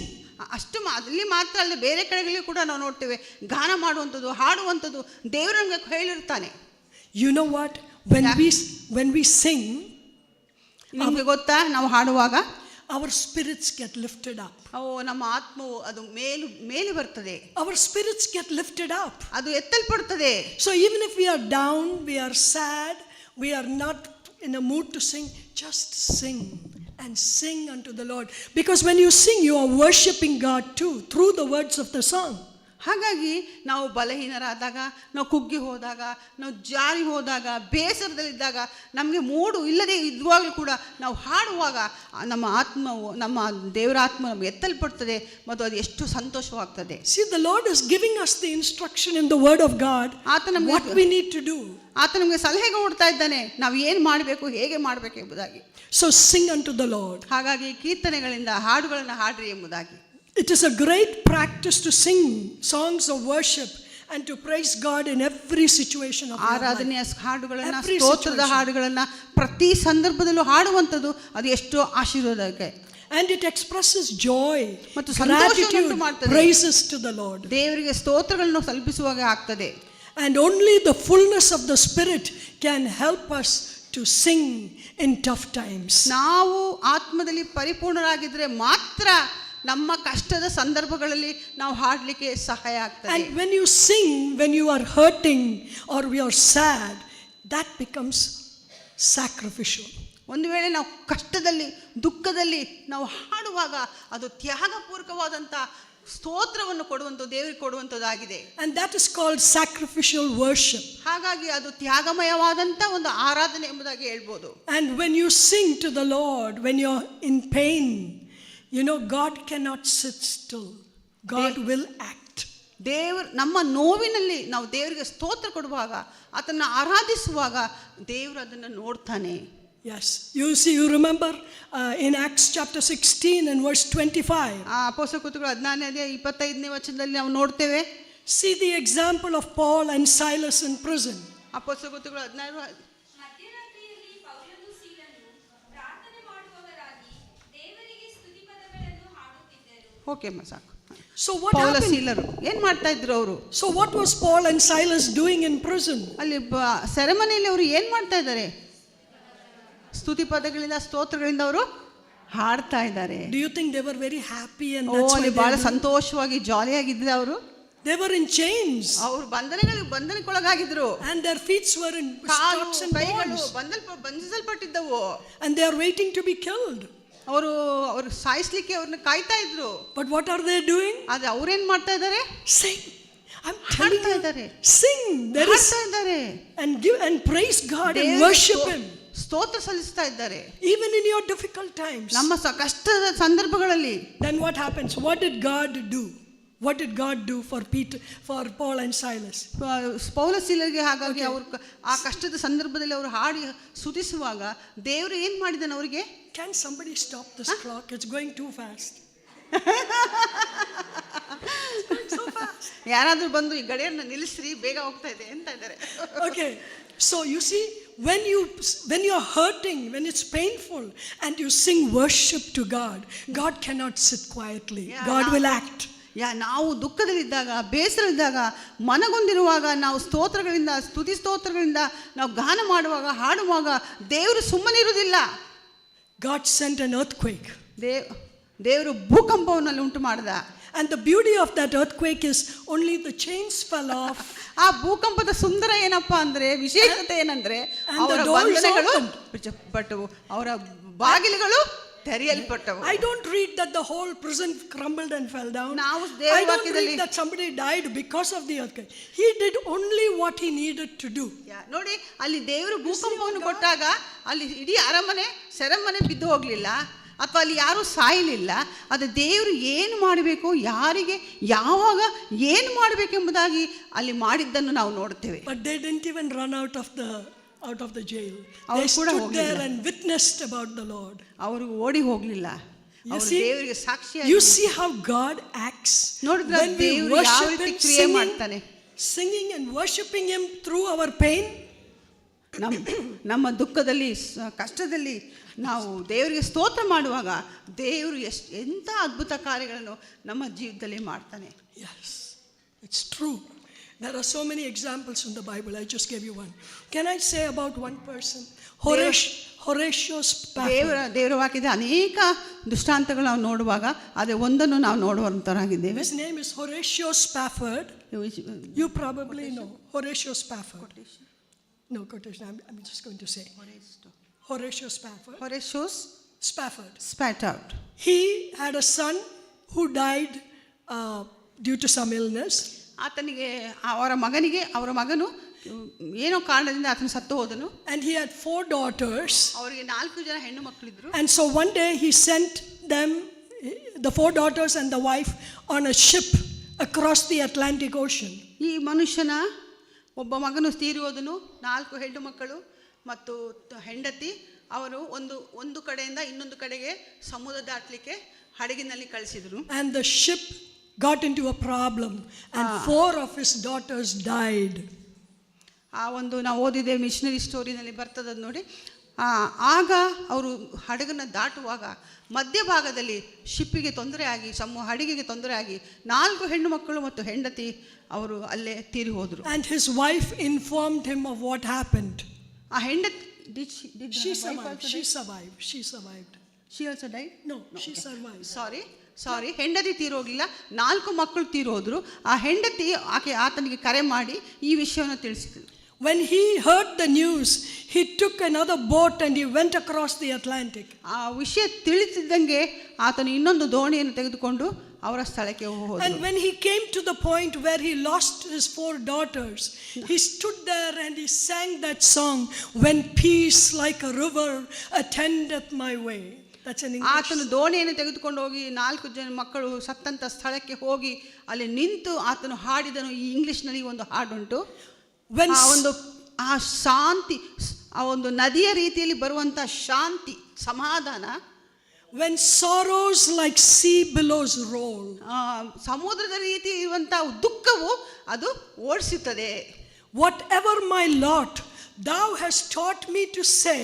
ಅಷ್ಟು ಅಲ್ಲಿ ಮಾತ್ರ ಅಲ್ಲದೆ ಬೇರೆ ಕಡೆಗಳಲ್ಲಿ ಕೂಡ ನಾವು ನೋಡ್ತೇವೆ ಗಾನ ಮಾಡುವಂಥದ್ದು, ಹಾಡುವಂಥದ್ದು. ದೇವರು ನಮಗೆ ಹೇಳಿರ್ತಾನೆ. You know what? When we sing, ನಿಮಗೆ ಗೊತ್ತಾ, ನಾವು ಹಾಡುವಾಗ our spirits get lifted up. ನಮ್ಮ ಆತ್ಮವು ಅದು ಮೇಲೆ ಬರ್ತದೆ. Our spirits get lifted up. ಅದು ಎತ್ತಲ್ಪಡುತ್ತದೆ. So even if we are down, we are sad, we are not in a mood to sing, just sing and sing unto the Lord. Because when you sing, you are worshiping God too, through the words of the song. ಹಾಗಾಗಿ ನಾವು ಬಲಹೀನರಾದಾಗ, ನಾವು ಕುಗ್ಗಿ ಹೋದಾಗ, ನಾವು ಜಾರಿ ಹೋದಾಗ, ಬೇಸರದಲ್ಲಿದ್ದಾಗ, ನಮಗೆ ಮೂಡು ಇಲ್ಲದೆ ಇದ್ವಾಗಲೂ ಕೂಡ ನಾವು ಹಾಡುವಾಗ ನಮ್ಮ ಆತ್ಮವು, ನಮ್ಮ ದೇವರ ಆತ್ಮ ನಮಗೆ ಎತ್ತಲ್ಪಡ್ತದೆ ಮತ್ತು ಅದು ಎಷ್ಟು ಸಂತೋಷವಾಗ್ತದೆ. See, the Lord is giving us the instruction in the word of God, what we need to do. ಆತ ನಮಗೆ ಸಲಹೆ ಕೊಡ್ತಾ ಇದ್ದಾನೆ, ನಾವು ಏನು ಮಾಡಬೇಕು, ಹೇಗೆ ಮಾಡಬೇಕು ಎಂಬುದಾಗಿ. So sing unto the Lord. ಹಾಗಾಗಿ ಕೀರ್ತನೆಗಳಿಂದ ಹಾಡುಗಳನ್ನು ಹಾಡ್ರಿ ಎಂಬುದಾಗಿ. It is a great practice to sing songs of worship and to praise God in every situation of your life. ಆರಾಧನೆಯ ಹಾಡುಗಳನ್ನು, ಸ್ತೋತ್ರದ ಹಾಡುಗಳನ್ನು ಪ್ರತಿ ಸಂದರ್ಭದಲ್ಲೂ ಹಾಡುವಂಥದ್ದು ಅದು ಎಷ್ಟು ಆಶೀರ್ವಾದಕ್ಕೆ. And it expresses joy, ಮತ್ತು gratitude, praises to the Lord. ದೇವರಿಗೆ ಸ್ತೋತ್ರಗಳನ್ನು ಸಲ್ಲಿಸುವಾಗ ಆಗ್ತದೆ. And only the fullness of the Spirit can help us to sing in tough times. ನಾವು ಆತ್ಮದಲ್ಲಿ ಪರಿಪೂರ್ಣರಾಗಿದ್ರೆ ಮಾತ್ರ ನಮ್ಮ ಕಷ್ಟದ ಸಂದರ್ಭಗಳಲ್ಲಿ ನಾವು ಹಾಡಲಿಕ್ಕೆ ಸಹಾಯ ಆಗ್ತದೆ. And when you sing, when you are hurting or we are sad, that becomes sacrificial. ಒಂದು ವೇಳೆ ನಾವು ಕಷ್ಟದಲ್ಲಿ, ದುಃಖದಲ್ಲಿ ನಾವು ಹಾಡುವಾಗ ಅದು ತ್ಯಾಗಪೂರ್ವಕವಾದಂಥ ಸ್ತೋತ್ರವನ್ನು ಕೊಡುವಂಥದ್ದು, ದೇವರಿಗೆ ಕೊಡುವಂಥದ್ದಾಗಿದೆ. And that is called sacrificial worship. ಹಾಗಾಗಿ ಅದು ತ್ಯಾಗಮಯವಾದಂಥ ಒಂದು ಆರಾಧನೆ ಎಂಬುದಾಗಿ ಹೇಳ್ಬೋದು. And when you sing to the Lord, when you're in pain, you know, God cannot sit still. God will act. ದೇವರು ನಮ್ಮ ನೋವಿನಲ್ಲಿ ನಾವು ದೇವರಿಗೆ ಸ್ತೋತ್ರ ಕೊಡುವಾಗ, ಆತನ ಆರಾಧಿಸುವಾಗ ದೇವರು ಅದನ್ನು ನೋಡ್ತಾನೆ. Yes, you remember in Acts chapter 16 and verse 25. ಅಪೊಸ್ತಲಕೃತ್ಯಗಳು 16ನೇ ವಚನದಲ್ಲಿ ನಾವು ನೋಡ್ತೇವೆ. See the example of Paul and Silas in prison. ಅಪೊಸ್ತಲಕೃತ್ಯಗಳು 16 ಮಧ್ಯರಾತ್ರಿಯಲ್ಲಿ ಪೌಲನು ಸೀಲನು ಪ್ರಾರ್ಥನೆ ಮಾಡುವವರಾಗಿ ದೇವರಿಗೆ ಸ್ತುತಿಪದಗಳನ್ನು ಹಾಡುತ್ತಿದ್ದರು. ಓಕೆ ಸಾಕು. So what Paul happened? ಸೀಲರು ಏನು ಮಾಡ್ತಾ ಇದ್ರು ಅವರು? So what was Paul and Silas doing in prison? ಅಲ್ಲಿ ಸೆರೆಮನೆಯಲ್ಲಿ ಅವರು ಏನು ಮಾಡ್ತಾ ಇದ್ದಾರೆ? ಸ್ತುತಿ ಪದಗಳಿಂದ, ಸ್ತೋತ್ರಗಳಿಂದ ಅವರು ಹಾಡ್ತಾ ಇದ್ದಾರೆ. Do you think they were very happy and that's why ಅಲ್ಲಿ ಬಹಳ ಸಂತೋಷವಾಗಿ ಜಾಲಿಯಾಗಿದ್ರು ಅವರು? They were in chains. ಅವರು ಬಂಧನಕ್ಕೊಳಗಾಗಿದ್ರು. And their feet were in stocks and bonds. ಬಂಧಿಸಲ್ಪಟ್ಟಿದ್ದವು. And they are waiting to be killed. ಅವರು ಸಾಯಿಸ್ಲಿಕ್ಕೆ ಅವ್ರನ್ನ ಕಾಯ್ತಾ ಇದ್ರು. But what are they doing? ಆದ್ರೆ ಅವ್ರೇನ್ ಮಾಡ್ತಾ ಇದ್ದಾರೆ? Sing. I'm telling you, sing. ಹಾಡ್ತಾ ಇದ್ದಾರೆ. And give and praise God and worship Him. ಸ್ತೋತ್ರ ಸಲ್ಲಿಸ್ತಾ ಇದ್ದಾರೆ. Even in your difficult times. ನಮ್ಮ ಕಷ್ಟದ ಸಂದರ್ಭಗಳಲ್ಲಿ. Then what happens? What did God do? What did God do for Paul and Silas? ಪೌಲ ಸೀಲರಿಗೆ ಹಾಗಾಗಿ ಅವರು ಆ ಕಷ್ಟದ ಸಂದರ್ಭದಲ್ಲಿ ಅವರು ಹಾಡಿ ಸ್ತುತಿಸುವಾಗ ದೇವರು ಏನ್ ಮಾಡಿದಾನೆ ಅವರಿಗೆ? Can somebody stop this clock? It's going too fast. It's going so fast. ಯಾರಾದ್ರೂ ಬಂದು ಈ ಗಡಿಯನ್ನು ನಿಲ್ಲಿಸ್ರಿ, ಬೇಗ ಹೋಗ್ತಾ ಇದೆ ಅಂತ ಇದ್ದಾರೆ. Okay. So you see, when you are hurting, when it's painful and you sing worship to God, God cannot sit quietly. God will act. ನಾವು ದುಃಖದಲ್ಲಿದ್ದಾಗ, ಬೇಸರವಿದ್ದಾಗ, ಮನಗೊಂದಿರುವಾಗ ನಾವು ಸ್ತೋತ್ರಗಳಿಂದ, ಸ್ತುತಿ ಸ್ತೋತ್ರಗಳಿಂದ ನಾವು ಗಾನ ಮಾಡುವಾಗ, ಹಾಡುವಾಗ ದೇವರು ಸುಮ್ಮನಿರುವುದಿಲ್ಲ. God sent an earthquake. ದೇವರು ಭೂಕಂಪವನ್ನು ಉಂಟು ಮಾಡಿದ. And the beauty of that earthquake is only the chains fell off. ಆ ಭೂಕಂಪದ ಸುಂದರ ಏನಪ್ಪಾ ಅಂದ್ರೆ, ವಿಶೇಷತೆ ಏನಂದ್ರೆ, ಅವರ ಬಂಧನಗಳು, ಅವರ ಬಾಗಿಲುಗಳು ತೆರೆಯಲ್ಪಟ್ಟವು. I don't read that the whole prison crumbled and fell down. ನಾವು I ದೇವರ don't ವಾಕ್ಯದಲ್ಲಿ read that somebody died because of the earthquake. He did only what he needed to do. ನೋಡಿ, ಅಲ್ಲಿ ದೇವರು ಭೂಕಂಪವನ್ನು ಕೊಟ್ಟಾಗ ಅಲ್ಲಿ ಇಡೀ ಅರಮನೆ ಸೆರೆಮನೆ ಬಿದ್ದು ಹೋಗ್ಲಿಲ್ಲ, ಅಥವಾ ಅಲ್ಲಿ ಯಾರೂ ಸಾಯಲಿಲ್ಲ. ಅದು ದೇವರು ಏನು ಮಾಡಬೇಕು, ಯಾರಿಗೆ ಯಾವಾಗ ಏನು ಮಾಡಬೇಕೆಂಬುದಾಗಿ ಅಲ್ಲಿ ಮಾಡಿದ್ದನ್ನು ನಾವು ನೋಡ್ತೇವೆ. But they didn't even run out of the jail. ಅವರು They ಕೂಡ stood there ಹೋಗ್ಲಿಲ್ಲ. and witnessed about the Lord. ಅವರು ಓಡಿ ಹೋಗ್ಲಿಲ್ಲ, ಅವರು see- ದೇವರಿಗೆ ಸಾಕ್ಷಿಯಾಗಿ. You see how God acts ನೋಡಿದ್ರೆ when we ದೇವರು ಯಾವ worship ರೀತಿ Him, ಕ್ರಿಯೆ ಮಾಡ್ತಾನೆ. singing and worshiping Him through our pain. ನಮ್ಮ ದುಃಖದಲ್ಲಿ ಕಷ್ಟದಲ್ಲಿ ನಾವು ದೇವರಿಗೆ ಸ್ತೋತ್ರ ಮಾಡುವಾಗ ದೇವರು ಎಂಥ ಅದ್ಭುತ ಕಾರ್ಯಗಳನ್ನು ನಮ್ಮ ಜೀವಿತದಲ್ಲಿ ಮಾಡ್ತಾನೆ. Yes, it's true. There are so many examples in the Bible. I just gave you one. Can I say about one person? Horatio Spafford. ದೇವರ ವಾಕ್ಯದ ಅನೇಕ ದೃಷ್ಟಾಂತಗಳು ನಾವು ನೋಡುವಾಗ ಅದೇ ಒಂದನ್ನು ನಾವು ನೋಡುವಂತರಾಗಿದ್ದೇವೆ. His name is Horatio Spafford. You probably know Horatio Spafford. No quotation. I'm just going to say Horatio Spafford. Horatio Spafford. He had a son who died due to some illness. ಆತನಿಗೆ ಅವರ ಮಗನು ಏನೋ ಕಾರಣದಿಂದ ಆತನು ಸತ್ತು ಹೋದನು. And he had 4 daughters. ಅವರಿಗೆ 4 ಜನ ಹೆಣ್ಣು ಮಕ್ಕಳಿದ್ರು. And so one day he sent them, the 4 daughters and the wife, on a ship across the Atlantic Ocean. ಈ ಮನುಷ್ಯನ ಒಬ್ಬ ಮಗನು ತೀರಿ ಹೋದನು, 4 ಹೆಣ್ಣು ಮಕ್ಕಳು ಮತ್ತು ಹೆಂಡತಿ. ಅವರು ಒಂದು ಕಡೆಯಿಂದ ಇನ್ನೊಂದು ಕಡೆಗೆ ಸಮುದ್ರ ದಾಟಲಿಕ್ಕೆ ಹಡಗಿನಲ್ಲಿ ಕಳಿಸಿದ್ರು. And the ship got into a problem and 4 of his daughters died. ನಾವು ಓದಿದೆ ಮಿಷನರಿ ಸ್ಟೋರಿನಲ್ಲಿ ಬರ್ತದ ನೋಡಿ. ಆಗ ಅವರು ಹಡಗನ್ನು ದಾಟುವಾಗ ಮಧ್ಯಭಾಗದಲ್ಲಿ ಶಿಪ್ಪಿಗೆ ತೊಂದರೆ ಆಗಿ ಹಡಗಿಗೆ ತೊಂದರೆ ಆಗಿ 4 ಹೆಣ್ಣು ಮಕ್ಕಳು ಮತ್ತು ಹೆಂಡತಿ ಅವರು ಅಲ್ಲೇ ತೀರಿ ಹೋದರು. And his wife informed him of what happened. ಆ ಹೆಂಡತಿ She survived. She also died? No, she survived. ಸಾರಿ, ಹೆಂಡತಿ ತೀರೋಗ್ಲಿಲ್ಲ, 4 ಮಕ್ಕಳು ತೀರೋದ್ರು. ಆ ಹೆಂಡತಿ ಆತನಿಗೆ ಕರೆ ಮಾಡಿ ಈ ವಿಷಯವನ್ನು ತಿಳಿಸಿದ್ರು. When he heard the news, he took another boat and he went across the Atlantic. ಆ ವಿಷಯ ತಿಳಿಸಿದ್ದಂಗೆ ಆತನು ಇನ್ನೊಂದು ದೋಣಿಯನ್ನು ತೆಗೆದುಕೊಂಡು ಅವರ ಸ್ಥಳಕ್ಕೆ ಹೋದ. And when he came to the point where he lost his 4 daughters, he stood there and he sang that song, "When peace like a river attendeth my way." That's in English. ಆತನು ದೋಣಿಯನ್ನು ತೆಗೆದುಕೊಂಡು ಹೋಗಿ 4 ಜನ ಮಕ್ಕಳು ಸತ್ತಂತ ಸ್ಥಳಕ್ಕೆ ಹೋಗಿ ಅಲ್ಲಿ ನಿಂತು ಆತನು ಹಾಡಿದನು. ಈ ಇಂಗ್ಲಿಷ್ನಲ್ಲಿ ಒಂದು ಹಾಡುಂಟು. ಆ ಶಾಂತಿ, ಆ ಒಂದು ನದಿಯ ರೀತಿಯಲ್ಲಿ ಬರುವಂತ ಶಾಂತಿ, ಸಮಾಧಾನ. When sorrows like sea billows roll. ಸಮುದ್ರದ ರೀತಿ ಇರುವಂತ ದುಃಖವು ಅದು ಓಡಿಸುತ್ತದೆ. Whatever my lot thou hast taught me to say.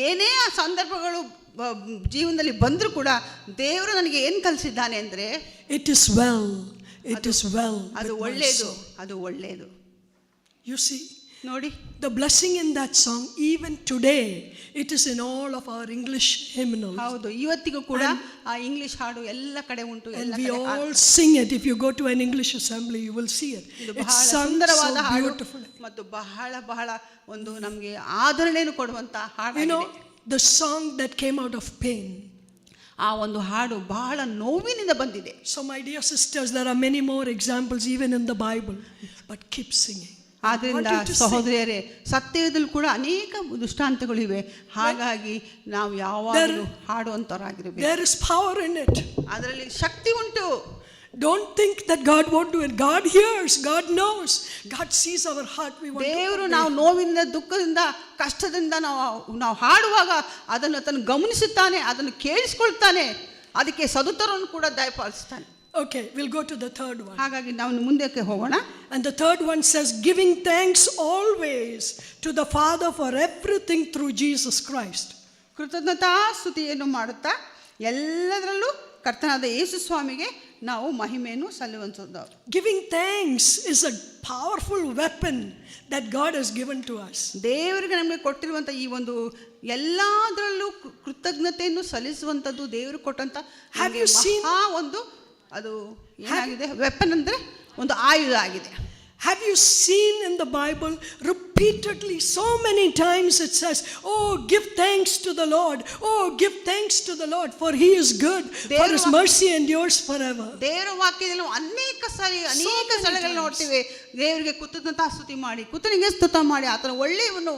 ಏನೇ ಆ ಸಂದರ್ಭಗಳು ಜೀವನದಲ್ಲಿ ಬಂದರೂ ಕೂಡ ದೇವರು ನನಗೆ ಏನು ಕಲಿಸಿದ್ದಾನೆ ಅಂದರೆ, it is well. ಅದು ಒಳ್ಳೆಯದು. You see, ನೋಡಿ, the blessing in that song, even today, it is in all of our English hymnals. ಹೌದು, ಇವತ್ತಿಗೂ ಕೂಡ ಆ ಇಂಗ್ಲಿಷ್ ಹಾಡು ಎಲ್ಲ ಕಡೆ ಉಂಟು. And we all sing it. If you go to an English assembly, you will see it. It's sung so beautifully. ಮತ್ತು ಬಹಳ ಒಂದು ನಮಗೆ ಆದರಣೆಯನ್ನು ಕೊಡುವಂತ ಹಾಡು. You know, the song that came out of pain. ಆ ಒಂದು ಹಾಡು ಬಹಳ ನೋವಿನಿಂದ ಬಂದಿದೆ. So my dear sisters, there are many more examples even in the Bible, but keep singing. ಆದ್ದರಿಂದ ಸಹೋದರಿಯರೇ, ಸತ್ಯದಲ್ಲಿ ಕೂಡ ಅನೇಕ ದೃಷ್ಟಾಂತಗಳಿವೆ. ಹಾಗಾಗಿ ನಾವು ಯಾವಾಗಲೂ ಹಾಡುವಂತರಾಗಿರಬೇಕು. There is power in it. ಅದರಲ್ಲಿ ಶಕ್ತಿ ಉಂಟು. Don't think that God won't do it. God hears, God knows, God sees our heart. ದೇವರು ನಾವು ನೋವಿನಿಂದ, ದುಃಖದಿಂದ, ಕಷ್ಟದಿಂದ ನಾವು ಹಾಡುವಾಗ ಅದನ್ನು ಗಮನಿಸುತ್ತಾನೆ, ಅದನ್ನು ಕೇಳಿಸ್ಕೊಳ್ತಾನೆ, ಅದಕ್ಕೆ ಸದುತ್ತರವನ್ನು ಕೂಡ ದಯಪಾಲಿಸ್ತಾನೆ. Okay, we'll go to the third one. ಹಾಗಾಗಿ ನಾವು ಮುಂದಕ್ಕೆ ಹೋಗೋಣ. And the third one says, giving thanks always to the Father for everything through Jesus Christ. ಕೃತಜ್ಞತಾ ಸ್ತುತಿಯನ್ನು ಮಾಡುತ್ತಾ ಎಲ್ಲದರಲ್ಲೂ ಕರ್ತನಾದ ಯೇಸು ಸ್ವಾಮಿಗೆ ನಾವು ಮಹಿಮೆಯನ್ನು ಸಲ್ಲುವಂಥದ್ದು. Giving thanks is a powerful weapon that God has given to us. ದೇವರಿಗೆ ನಮಗೆ ಕೊಟ್ಟಿರುವಂಥ ಈ ಒಂದು ಎಲ್ಲದರಲ್ಲೂ ಕೃತಜ್ಞತೆಯನ್ನು ಸಲ್ಲಿಸುವಂಥದ್ದು ದೇವರು ಕೊಟ್ಟಂತ ಒಂದು ಅದು ಏನಾಗಿದೆ, ವೆಪನ್ ಅಂದರೆ ಒಂದು ಆಯುಧ ಆಗಿದೆ. Have you seen in the Bible repeatedly, so many times it says, oh, give thanks to the Lord. Oh, give thanks to the Lord, for he is good, for his mercy endures forever. ದೇವರ ವಾಕ್ಯದಲ್ಲಿ ಅನೇಕ ಸ್ಥಳಗಳಲ್ಲಿ ನೋಡ್ತೀವಿ. ದೇವರಿಗೆ ಕೃತಜ್ಞತಾ ಸ್ತುತಿ ಮಾಡಿ, ಕೃತಜ್ಞನಿಗೆ ಸ್ತುತ ಮಾಡಿ, ಆತನ ಒಳ್ಳೆಯವನು,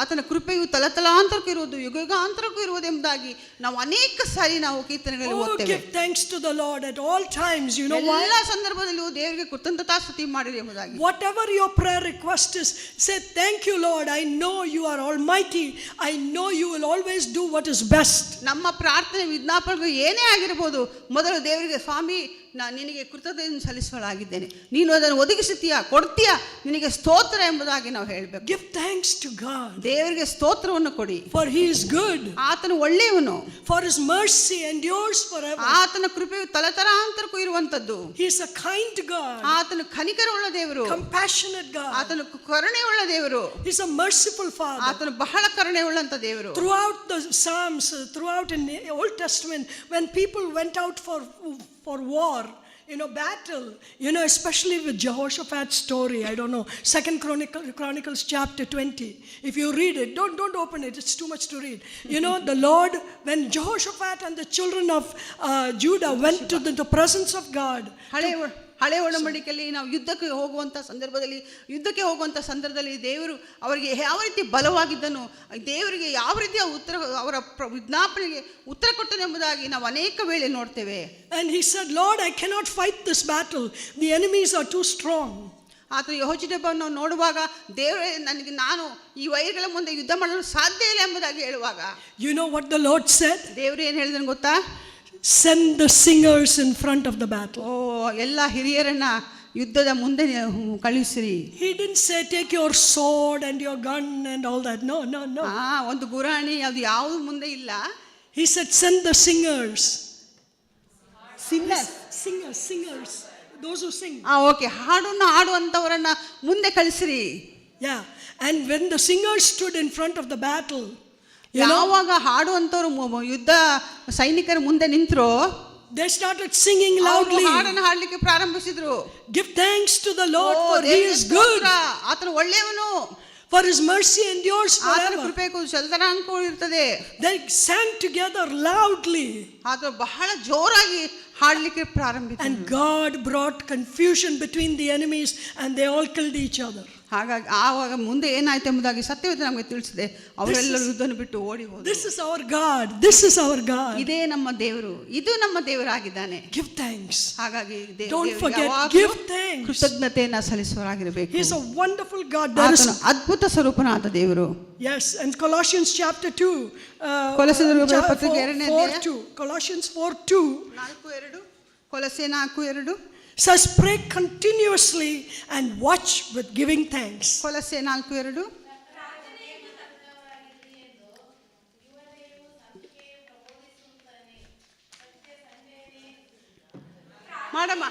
ಆತನ ಕೃಪೆಯು ತಲತಲಾಂತರಕ್ಕೂ ಇರುವುದು, ಯುಗಾಂತರಕ್ಕೂ ಇರುವುದು ಎಂಬುದಾಗಿ ನಾವು ಅನೇಕ ಸಾರಿ ನಾವು ಕೀರ್ತನೆಗಳಲ್ಲಿ Oh, ಓದ್ತೇವೆ. give thanks to the Lord at all times. You know why? ಎಲ್ಲ ಸಂದರ್ಭದಲ್ಲೂ ದೇವರಿಗೆ ಕೃತಜ್ಞತಾ ಸ್ತುತಿ ಮಾಡಿರಿ ಎಂಬುದಾಗಿ. Whatever your prayer request is, say, thank you, Lord. I know you are almighty. I know you will always do what is best. ನಮ್ಮ ಪ್ರಾರ್ಥನೆ ವಿಜ್ಞಾಪನೆಗಳು ಏನೇ ಆಗಿರ್ಬೋದು, ಮೊದಲು ದೇವರಿಗೆ, ಸ್ವಾಮಿ ನಾನು ನಿನಗೆ ಕೃತಜ್ಞತೆಯನ್ನು ಸಲ್ಲಿಸುವಳಾಗಿದ್ದೇನೆ, ನೀನು ಅದನ್ನು ಒದಗಿಸುತ್ತೀಯಾ, ಕೊಡ್ತೀಯಾ, ನಿನಗೆ ಸ್ತೋತ್ರ ಎಂಬುದಾಗಿ ನಾವು ಹೇಳಬೇಕು. Give thanks to God, ದೇವರಿಗೆ ಸ್ತೋತ್ರವನ್ನು ಕೊಡಿ, for he is good. ಆತನು ಒಳ್ಳೆಯವನು, For his mercy endures forever. ಆತನ ಕೃಪೆಯು ತಲತಲಾಂತರಕ್ಕೂ ಇರುವಂತದ್ದು. He is a kind God, ಆತನು ಕನಿಕರವುಳ್ಳ ದೇವರು, compassionate God. ಆತನು ಕರುಣೆಯುಳ್ಳ ದೇವರು, He is a merciful Father. ಆತನು ಬಹಳ ಕರುಣೆಯುಳ್ಳಂತ ದೇವರು. Throughout the Psalms, throughout in the Old Testament, when people went out for war, battle, especially with Jehoshaphat's story, I don't know, 2 Chronicles chapter 20. If you read it, don't open it, it's too much to read. The Lord, when Jehoshaphat and the children of Judah went to the presence of God. ಹಳೆ ಒಡಂಬಡಿಕೆಯಲ್ಲಿ ನಾವು ಯುದ್ಧಕ್ಕೆ ಹೋಗುವಂಥ ಸಂದರ್ಭದಲ್ಲಿ ದೇವರು ಅವರಿಗೆ ಯಾವ ರೀತಿ ಬಲವಾಗಿದ್ದನು, ದೇವರಿಗೆ ಯಾವ ರೀತಿಯ ಉತ್ತರ, ಅವರ ವಿಜ್ಞಾಪನೆಗೆ ಉತ್ತರ ಕೊಟ್ಟನೆಂಬುದಾಗಿ ನಾವು ಅನೇಕ ವೇಳೆ ನೋಡ್ತೇವೆ. And he said, Lord, I cannot fight this battle. The enemies are too strong. ಆತನು ಯೆಹೋಷಾಫಾಟನನ್ನು ನೋಡುವಾಗ, ದೇವರೇ ನಾನು ಈ ವೈರಿಗಳ ಮುಂದೆ ಯುದ್ಧ ಮಾಡಲು ಸಾಧ್ಯ ಇಲ್ಲ ಎಂಬುದಾಗಿ ಹೇಳುವಾಗ, You know what the Lord said? ದೇವರು ಏನು ಹೇಳಿದನು ಗೊತ್ತಾ? Send the singers in front of the battle. ಎಲ್ಲ ಹಿರಿಯರನ್ನ ಯುದ್ಧದ ಮುಂದೆ ಕಳುಹಿಸಿರಿ. He didn't say take your sword and your gun and all that. No. ಒಂದು ಗುರಾಣಿ ಅದು ಯಾವುದು ಮುಂದೆ ಇಲ್ಲ. He said send the singers. Singers. Those who sing. Okay, ಹಾಡನ್ನು ಹಾಡುವಂತವರನ್ನ ಮುಂದೆ ಕಳಿಸಿರಿ. Yeah. And when the singers stood in front of the battle, ಯಾವಾಗ ಹಾಡುವಂತವರು ಯುದ್ಧ ಸೈನಿಕರ ಮುಂದೆ ನಿಂತರು, they started singing loudly. ಹಾಡನ್ನು ಹಾಡಲಿಕ್ಕೆ ಪ್ರಾರಂಭಿಸಿದ್ರು. Give thanks to the Lord, for he is good. ಆತನು ಒಳ್ಳೆಯವನು, for his mercy endures ಆತನ forever. ಕೃಪೆಗೂ ಸದಾ ಇರ್ತದೆ. They sang together loudly. ಆತನು ಬಹಳ ಜೋರಾಗಿ ಹಾಡಲಿಕ್ಕೆ ಪ್ರಾರಂಭಿಸಿದ್ರು. And God brought confusion between the enemies and they all killed each other. ಹಾಗಾಗಿ ಆವಾಗ ಮುಂದೆ ಏನಾಯ್ತು ಎಂಬುದಾಗಿ ಸತ್ಯವೇದ ನಮಗೆ ತಿಳಿಸಿದೆ. ಅವರೆಲ್ಲರೂ ಯುದ್ಧವನ್ನು ಬಿಟ್ಟು ಓಡಿ ಹೋದರು. This is our God. This is our God. ಇದೇ ನಮ್ಮ ದೇವರು, ಇದು ನಮ್ಮ ದೇವರಾಗಿದ್ದಾನೆ. Give thanks. ಹಾಗಾಗಿ Don't forget, give thanks. ಕೃತಜ್ಞತೆಯನ್ನು ಸಲ್ಲಿಸುವವರಾಗಿರಬೇಕು. He is a wonderful God. ಆತನು ಅದ್ಭುತ ಸ್ವರೂಪನಾದ ದೇವರು. Yes, and Colossians chapter 2. Colossians 4:2. 4:2. ಕೊಲೊಸ್ಸೆ 4:2 says pray continuously and watch with giving thanks. ಕೊಲೊಸ್ಸೆ 4:2 ಮಾಡಮ್ಮ.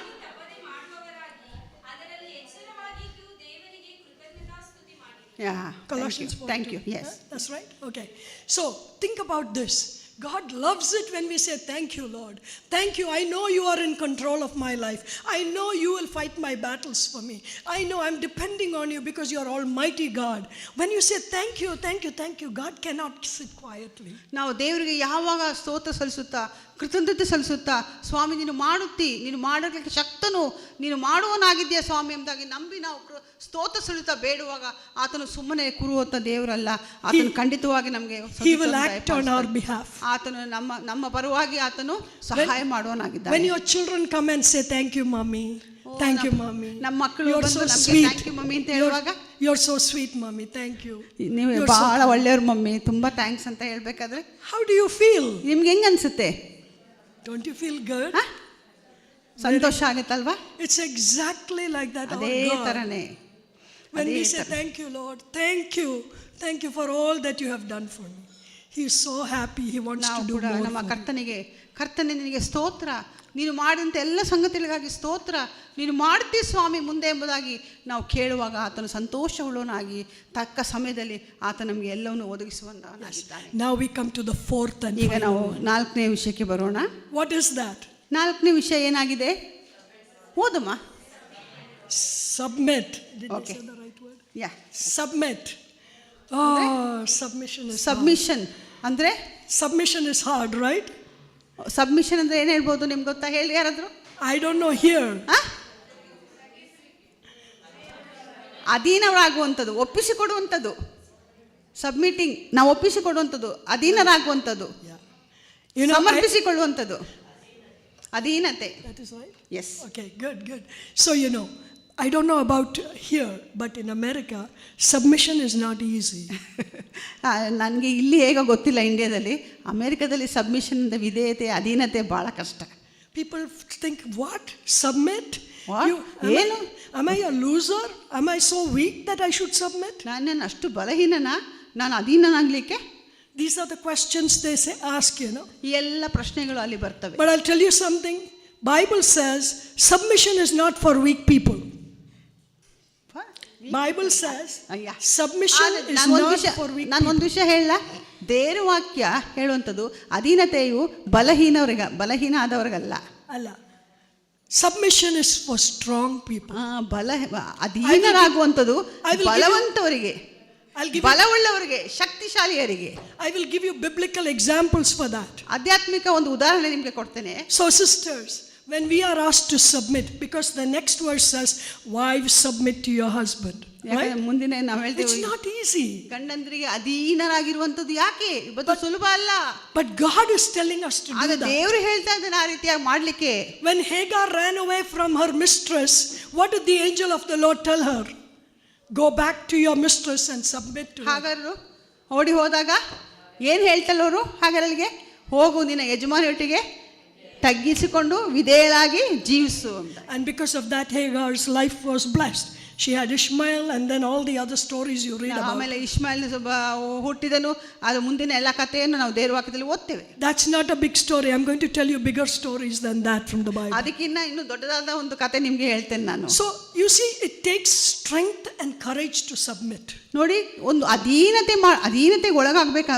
Yeah, Colossians 4:2. Thank you. Yes. That's right. Okay. So think about this. God loves it when we say, thank you, Lord. Thank you. I know you are in control of my life. I know you will fight my battles for me. I know I'm depending on you because you are almighty God. When you say, thank you, God cannot sit quietly. ನಾವು ದೇವರಿಗೆ ಯಾವಾಗ ಸ್ತೋತ್ರ ಸಲ್ಲಿಸುತ್ತಾ, ಕೃತಜ್ಞತೆ ಸಲ್ಲಿಸುತ್ತಾ, ಸ್ವಾಮಿ ನೀನು ಮಾಡುತ್ತಿ, ನೀನು ಮಾಡೋಕ್ಕೆ ಶಕ್ತನು, ನೀನು ಮಾಡುವನಾಗಿದ್ದೀಯ ಸ್ವಾಮಿ ಎಂಬುದಾಗಿ ನಂಬಿ ನಾವು ಸ್ತೋತ್ರ ಸಲ್ಲಿಸುತ್ತಾ ಬೇಡುವಾಗ ಆತನು ಸುಮ್ಮನೆ ಕೂರುವಂತ ದೇವರಲ್ಲ. ಆತನು ಖಂಡಿತವಾಗಿ ನಮಗೆ He will act on our behalf. ಆತನು ನಮ್ಮ ಪರವಾಗಿ ಆತನು ಸಹಾಯ ಮಾಡುವನಾಗಿದ್ದಾನೆ. When your children come and say thank you mommy, thank you mommy, ನಮ್ಮ ಮಕ್ಕಳು ಬಂದು ನಮಗೆ ಥ್ಯಾಂಕ್ ಯು ಮಮ್ಮಿ ಅಂತ ಹೇಳುವಾಗ, you're so sweet mommy, thank you, ನೀವು ಬಹಳ ಒಳ್ಳೆಯವರು ಮಮ್ಮಿ, ತುಂಬಾ ಥ್ಯಾಂಕ್ಸ್ ಅಂತ ಹೇಳ್ಬೇಕಾದ್ರೆ how do you feel? ನಿಮ್ಗೆ ಹೆಂಗ್ ಅನ್ಸುತ್ತೆ? Don't you feel good? Santhosh ಆಗುತ್ತಲ್ವಾ? It's exactly like that. ಅದೇ ತರನೇ when we say thank you Lord, thank you for all that you have done for me. He is so happy. He wants to do more. ನಮ್ಮ ಕರ್ತನೆ ನಿನಗೆ ಸ್ತೋತ್ರ, ನೀನು ಮಾಡಿದಂಥ ಎಲ್ಲ ಸಂಗತಿಗಳಿಗಾಗಿ ಸ್ತೋತ್ರ, ನೀನು ಮಾಡ್ತೀವಿ ಸ್ವಾಮಿ ಮುಂದೆ ಎಂಬುದಾಗಿ ನಾವು ಕೇಳುವಾಗ ಆತನು ಸಂತೋಷವುಳ್ಳವನಾಗಿ ತಕ್ಕ ಸಮಯದಲ್ಲಿ ಆತ ನಮಗೆ ಎಲ್ಲವನ್ನು ಒದಗಿಸುವವನಾಗಿದ್ದಾನೆ. Now we come to the fourth and ಈಗ ನಾವು 4ನೇ ವಿಷಯಕ್ಕೆ ಬರೋಣ. What is that? 4ನೇ ವಿಷಯ ಏನಾಗಿದೆ? ಓದಮ್ಮ. Submit. Did I say the right word? Yeah Submit. Oh, submission is hard. Submission ಅಂದರೆ Submission is hard, right? Submission ಅಂದರೆ ಏನು ಹೇಳ್ಬೋದು ನಿಮ್ಗೆ ಗೊತ್ತಾ? ಹೇಳಿ ಯಾರಾದರೂ. I don't know here. ಅಧೀನರಾಗುವಂಥದ್ದು, ಒಪ್ಪಿಸಿಕೊಡುವಂಥದ್ದು. ಸಬ್ಮಿಟಿಂಗ್, ನಾವು ಒಪ್ಪಿಸಿಕೊಡುವಂಥದ್ದು, ಅಧೀನರಾಗುವಂಥದ್ದು, You know, ಸಮರ್ಪಿಸಿಕೊಳ್ಳುವಂಥದ್ದು, ಅಧೀನತೆ. that is right? Yes. Okay, good. So, you know, I don't know about here, but in America, submission is not easy. ನನಗೆ ಇಲ್ಲಿ ಹೇಗೋ ಗೊತ್ತಿಲ್ಲ, ಇಂಡಿಯಾದಲ್ಲಿ. ಅಮೇರಿಕಾದಲ್ಲಿ ಸಬ್ಮಿಷನ್, ವಿಧೇಯತೆ, ಅಧೀನತೆ ಭಾಳ ಕಷ್ಟ. People think, what? Submit? What? Am I a loser? Am I so weak that I should submit? ನಾನು ಅಷ್ಟು ಬಲಹೀನನಾ ನಾನು ಅಧೀನನಾಗಲಿಕ್ಕೆ? These are the questions they say, ask, you know. ಈ ಎಲ್ಲ ಪ್ರಶ್ನೆಗಳು ಅಲ್ಲಿ ಬರ್ತವೆ. But I'll tell you something. Bible says submission is not for weak people. Bible says submission is not for weak people. ನಾನು ಒಂದು ವಿಷಯ ಹೇಳ, ದೇವರ ವಾಕ್ಯ ಹೇಳುವಂಥದ್ದು ಅಧೀನತೆಯು ಬಲಹೀನ ಆದವರಿಗಲ್ಲ. ಅಲ್ಲ, submission is for strong people. ಅಧೀನರಾಗುವಂಥದ್ದು ಬಲವಂತವರಿಗೆ, ಬಲವುಳ್ಳವರಿಗೆ, ಶಕ್ತಿಶಾಲಿಯರಿಗೆ. I will give you biblical examples for that. ಆಧ್ಯಾತ್ಮಿಕ ಒಂದು ಉದಾಹರಣೆ ನಿಮಗೆ ಕೊಡ್ತೇನೆ. So sisters, when we are asked to submit, because the next verse says, wives submit to your husband. Right? ಮುಂದಿನ ನಾವು ಹೇಳ್ತೇವೆ, It's not easy. ಗಂಡಂದ್ರಿಗೆ ಅಧೀನರಾಗಿರುವಂಥದ್ದು ಯಾಕೆ ಇವತ್ತು ಸುಲಭ ಅಲ್ಲ. But God is telling us to do that. ದೇವರು ಹೇಳ್ತಾ ಇದ್ದಾನೆ ಆ ರೀತಿಯಾಗಿ ಮಾಡ್ಲಿಕ್ಕೆ. When Hagar ran away from her mistress, what did the angel of the Lord tell her? Go back to your mistress and submit to her. ಹಾಗಾದ್ರು ಓಡಿ ಹೋದಾಗ ಏನು ಹೇಳ್ತಲ್ಲ ಅವರು ಹಾಗಾರಲ್ಲಿಗೆ? ಹೋಗು ನಿನ್ನ ಯಜಮಾನಿಯೊಟ್ಟಿಗೆ ತಗ್ಗಿಸಿಕೊಂಡು ವಿಧೇಯರಾಗಿ ಜೀವಿಸು ಅಂತ. And because of that, Hagar's life was blessed. She had Ishmael and then all the other stories you read about. ಆಮೇಲೆ ಇಷ್ಮಾಯೇಲ್ ಹುಟ್ಟಿದನು, ಅದು ಮುಂದಿನ ಎಲ್ಲ ಕಥೆಯನ್ನು ನಾವು ದೇವರ ವಾಕ್ಯದಲ್ಲಿ ಓದ್ತೇವೆ. That's not a big story. I'm going to tell you bigger stories than that from the Bible. ಅದಕ್ಕಿಂತ ಇನ್ನು ದೊಡ್ಡದಾದ ಒಂದು ಕಥೆ ನಿಮಗೆ ಹೇಳ್ತೇನೆ ನಾನು. So you see, it takes strength and courage to submit. ನೋಡಿ, ಒಂದು ಅಧೀನತೆಗೆ ಒಳಗಾಗಬೇಕು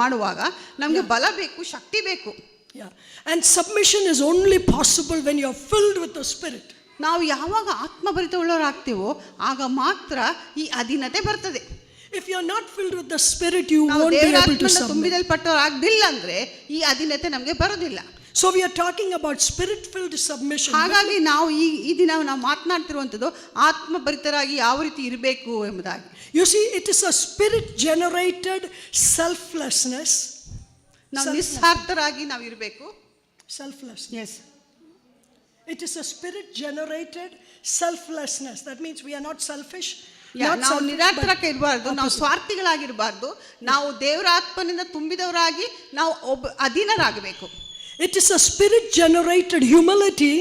ಮಾಡುವಾಗ ನಮಗೆ ಬಲ ಬೇಕು, ಶಕ್ತಿ ಬೇಕು. Yeah. And submission is only possible when you are filled with the Spirit. ನಾವು ಯಾವಾಗ ಆತ್ಮಭರಿತವುಳ್ಳವರಾಗ್ತೇವೋ ಆಗ ಮಾತ್ರ ಈ ಅಧೀನತೆ ಬರ್ತದೆ. If you are not filled with the Spirit, you won't be able to submit. ತುಂಬಿದಲ್ಪಟ್ಟವರಾಗಲಿಲ್ಲ ಅಂದ್ರೆ ಈ ಅಧೀನತೆ ನಮಗೆ ಬರೋದಿಲ್ಲ. So we are talking about spirit-filled submission. ಹಾಗಾಗಿ ನಾವು ಈ ದಿನ ನಾವು ಮಾತನಾಡ್ತಿರುವಂಥದ್ದು ಆತ್ಮಭರಿತರಾಗಿ ಯಾವ ರೀತಿ ಇರಬೇಕು ಎಂಬುದಾಗಿ. You see, it is a spirit-generated selflessness. ನಾವು ನಿಸ್ವಾರ್ಥರಾಗಿ ನಾವು ಇರಬೇಕು. Selflessness. Yes. It is a spirit-generated selflessness. That means we are not selfish. ನಾವು ನಿರಾರ್ಥಕ ಇರಬಾರ್ದು, ನಾವು ಸ್ವಾರ್ಥಿಗಳಾಗಿರಬಾರ್ದು, ನಾವು ದೇವರ ಆತ್ಮನಿಂದ ತುಂಬಿದವರಾಗಿ ನಾವು ಅಧೀನರಾಗಬೇಕು. It is a spirit-generated humility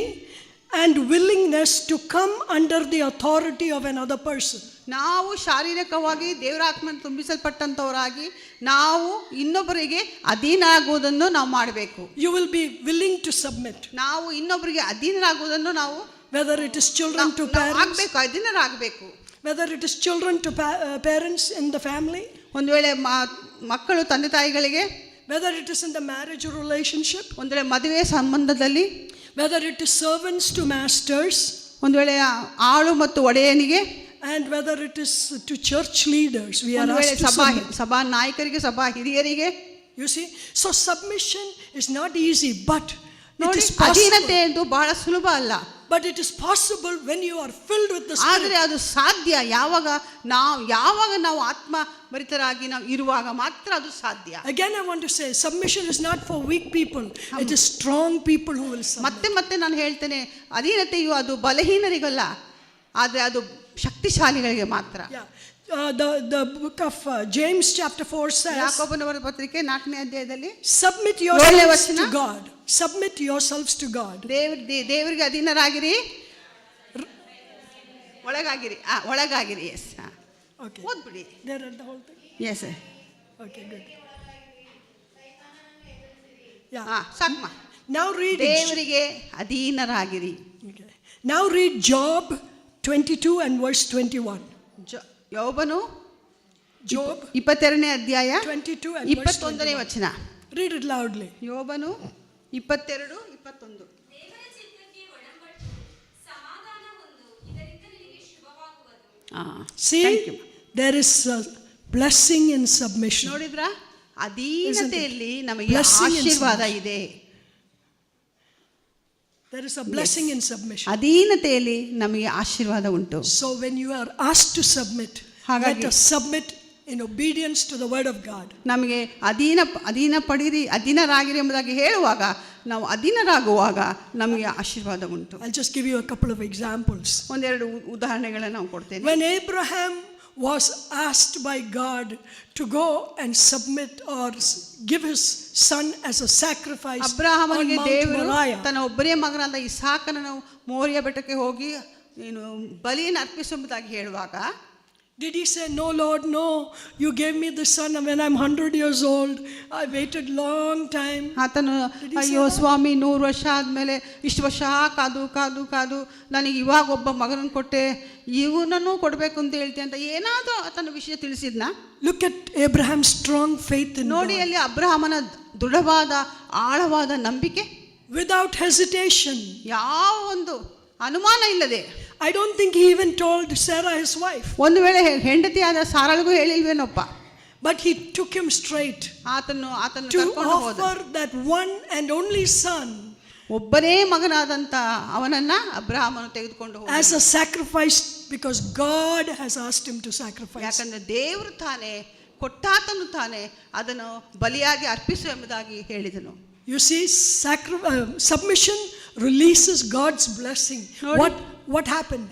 and willingness to come under the authority of another person. ನಾವು ಶಾರೀರಿಕವಾಗಿ ದೇವರ ಆತ್ಮನ ತುಂಬಿಸಲ್ಪಟ್ಟಂತವರಾಗಿ ನಾವು ಇನ್ನೊಬ್ಬರಿಗೆ ಅಧೀನರಾಗುವುದನ್ನು ನಾವು ಮಾಡಬೇಕು. You will be willing to submit. ನಾವು ಇನ್ನೊಬ್ಬರಿಗೆ ಅಧೀನರಾಗುವುದನ್ನು ನಾವು, whether it is children to parents, ಆಗಬೇಕು, ಅಧೀನರಾಗಬೇಕು. whether it is children to parents in the family, ಒಂದು ವೇಳೆ ಮಕ್ಕಳು ತಂದೆ ತಾಯಿಗಳಿಗೆ, whether it is in the marriage relationship, ಒಂದು ವೇಳೆ ಮದುವೆ ಸಂಬಂಧದಲ್ಲಿ, whether it is servants to masters, ಒಂದು ವೇಳೆ ಆಳು ಮತ್ತು ಒಡೆಯನಿಗೆ, and whether it is to church leaders. We are asked to submit. ಸಭಾ ನಾಯಕರಿಗೆ, ಸಭಾ ಹಿರಿಯರಿಗೆ. You see, so submission is not easy, but it is ಅಧೀನತೆ possible. ಎಂದು ಬಹಳ ಸುಲಭ ಅಲ್ಲ, But it is possible when you are filled with the Spirit. ಆದರೆ ಅದು ಸಾಧ್ಯ ಯಾವಾಗ ನಾವು ಆತ್ಮಭರಿತರಾಗಿ ನಾವು ಇರುವಾಗ ಮಾತ್ರ ಅದು ಸಾಧ್ಯ. Again I want to say, submission is not for weak people. It is strong people who will submit. ಮತ್ತೆ ನಾನು ಹೇಳ್ತೇನೆ, ಅಧೀನತೆಯು ಅದು ಬಲಹೀನರಿಗಲ್ಲ, ಆದರೆ ಅದು ಶಕ್ತಿಶಾಲಿಗಳಿಗೆ ಮಾತ್ರ. The book of James chapter 4 says, ಯಾಕೋಬನವರ ಪತ್ರಿಕೆ 4ನೇ ಅಧ್ಯಾಯದಲ್ಲಿ, submit yourselves to God. Submit yourselves to God. ದೇವರಿಗೆ ಅಧೀನರಾಗಿರಿ, ಒಳಗಾಗಿರಿ. ಎಸ್. Okay. ಓದ್ಬಿಡಿ. There are the whole thing. Yes. Okay, good. Yeah. ಸಾಕಮ್ಮ. Now read ದೇವರಿಗೆ ಅಧೀನರಾಗಿರಿ. Okay. Now read Job 22 and verse 21. ಯೋಬನು Job 22ನೇ ಅಧ್ಯಾಯ 22 and verse 21ನೇ ವಚನ. Read it loudly. ಯೋಬನು 22:21. ದೇವರ ಚಿತ್ತಕ್ಕೆ ಒಳಪಟ್ಟು ಸಮಾಧಾನ ಹೊಂದು, ಇದರಿಂದ ನಿನಗೆ ಶುಭವಾಗುವುದು. See, there is a blessing in submission. ನೋಡಿದ್ರ ಅಧೀನತೆಯಲ್ಲಿ ನಮಗೆ Blessing in ಆಶೀರ್ವಾದ ಇದೆ. There is a blessing in submission. ಅಧೀನತೆಯಲ್ಲಿ ನಮಗೆ ಆಶೀರ್ವಾದ ಉಂಟು. So when you are asked to submit, let us submit in obedience to the word of God. ನಮಗೆ ಅಧೀನರಾಗಿರಿ ಎಂಬುದಾಗಿ ಹೇಳುವಾಗ ನಾವು ಅಧೀನರಾಗುವಾಗ ನಮಗೆ ಆಶೀರ್ವಾದ ಉಂಟು. I'll just give you a couple of examples. ಒಂದೆರಡು ಉದಾಹರಣೆಗಳನ್ನು ನಾವು ಕೊಡ್ತೇನೆ. When Abraham was asked by God to go and submit or give his son as a sacrifice on ಅಬ್ರಹಾಮನಿಗೆ Mount ದೇವರು Moriah, ತನ್ನ ಒಬ್ಬರೇ ಮಗನಾದ ಇಸಾಕನನ್ನು ಮೋರಿಯ ಬೆಟ್ಟಕ್ಕೆ ಹೋಗಿ ಬಲಿಯನ್ನು ಅರ್ಪಿಸುವುದಾಗಿ ಹೇಳುವಾಗ did he say, "No, Lord, no, you gave me the son when I'm 100 years old. I waited long time." ಆತನು ಅಯ್ಯೋ ಸ್ವಾಮಿ 100 ವರ್ಷ ಆದಮೇಲೆ ಇಷ್ಟು ವರ್ಷ ಕಾದು ಕಾದು ಕಾದು ನನಗೆ ಇವಾಗ ಒಬ್ಬ ಮಗನನ್ನು ಕೊಟ್ಟೆ, ಇವನನ್ನು ಕೊಡಬೇಕು ಅಂತ ಹೇಳ್ತೀನಿ ಅಂತ ಏನಾದರೂ ಆತನ ವಿಷಯ ತಿಳಿಸಿದ್ನ? Look at Abraham's strong faith in ನೋಡಿ, God. ಅಲ್ಲಿ ಅಬ್ರಹಾಮನ ದೃಢವಾದ ಆಳವಾದ ನಂಬಿಕೆ, Without hesitation. ಯಾವ ಒಂದು ಅನುಮಾನ ಇಲ್ಲದೆ. I don't think he even told Sarah, his wife. ಒಂದು ವೇಳೆ ಹೆಂಡತಿಯಾದ ಸಾರಳಿಗೂ ಹೇಳಿಲ್ವೇನಪ್ಪ, But he took him straight ಆತನು to ಕರ್ಕೊಂಡು ಹೋದ. offer that one and only son ಒಬ್ಬನೇ ಮಗನಾದಂತ ಅವನನ್ನ ಅಬ್ರಹಾಮನು ತೆಗೆದುಕೊಂಡು ಹೋದ. as a sacrifice, because God has asked him to sacrifice. ಯಾಕಂದ್ರೆ ದೇವರು ತಾನೇ ಕೊಟ್ಟಾತನು ತಾನೇ ಅದನ್ನು ಬಲಿಯಾಗಿ ಅರ್ಪಿಸು ಎಂಬುದಾಗಿ ಹೇಳಿದನು. You see, submission releases God's blessing. What happened?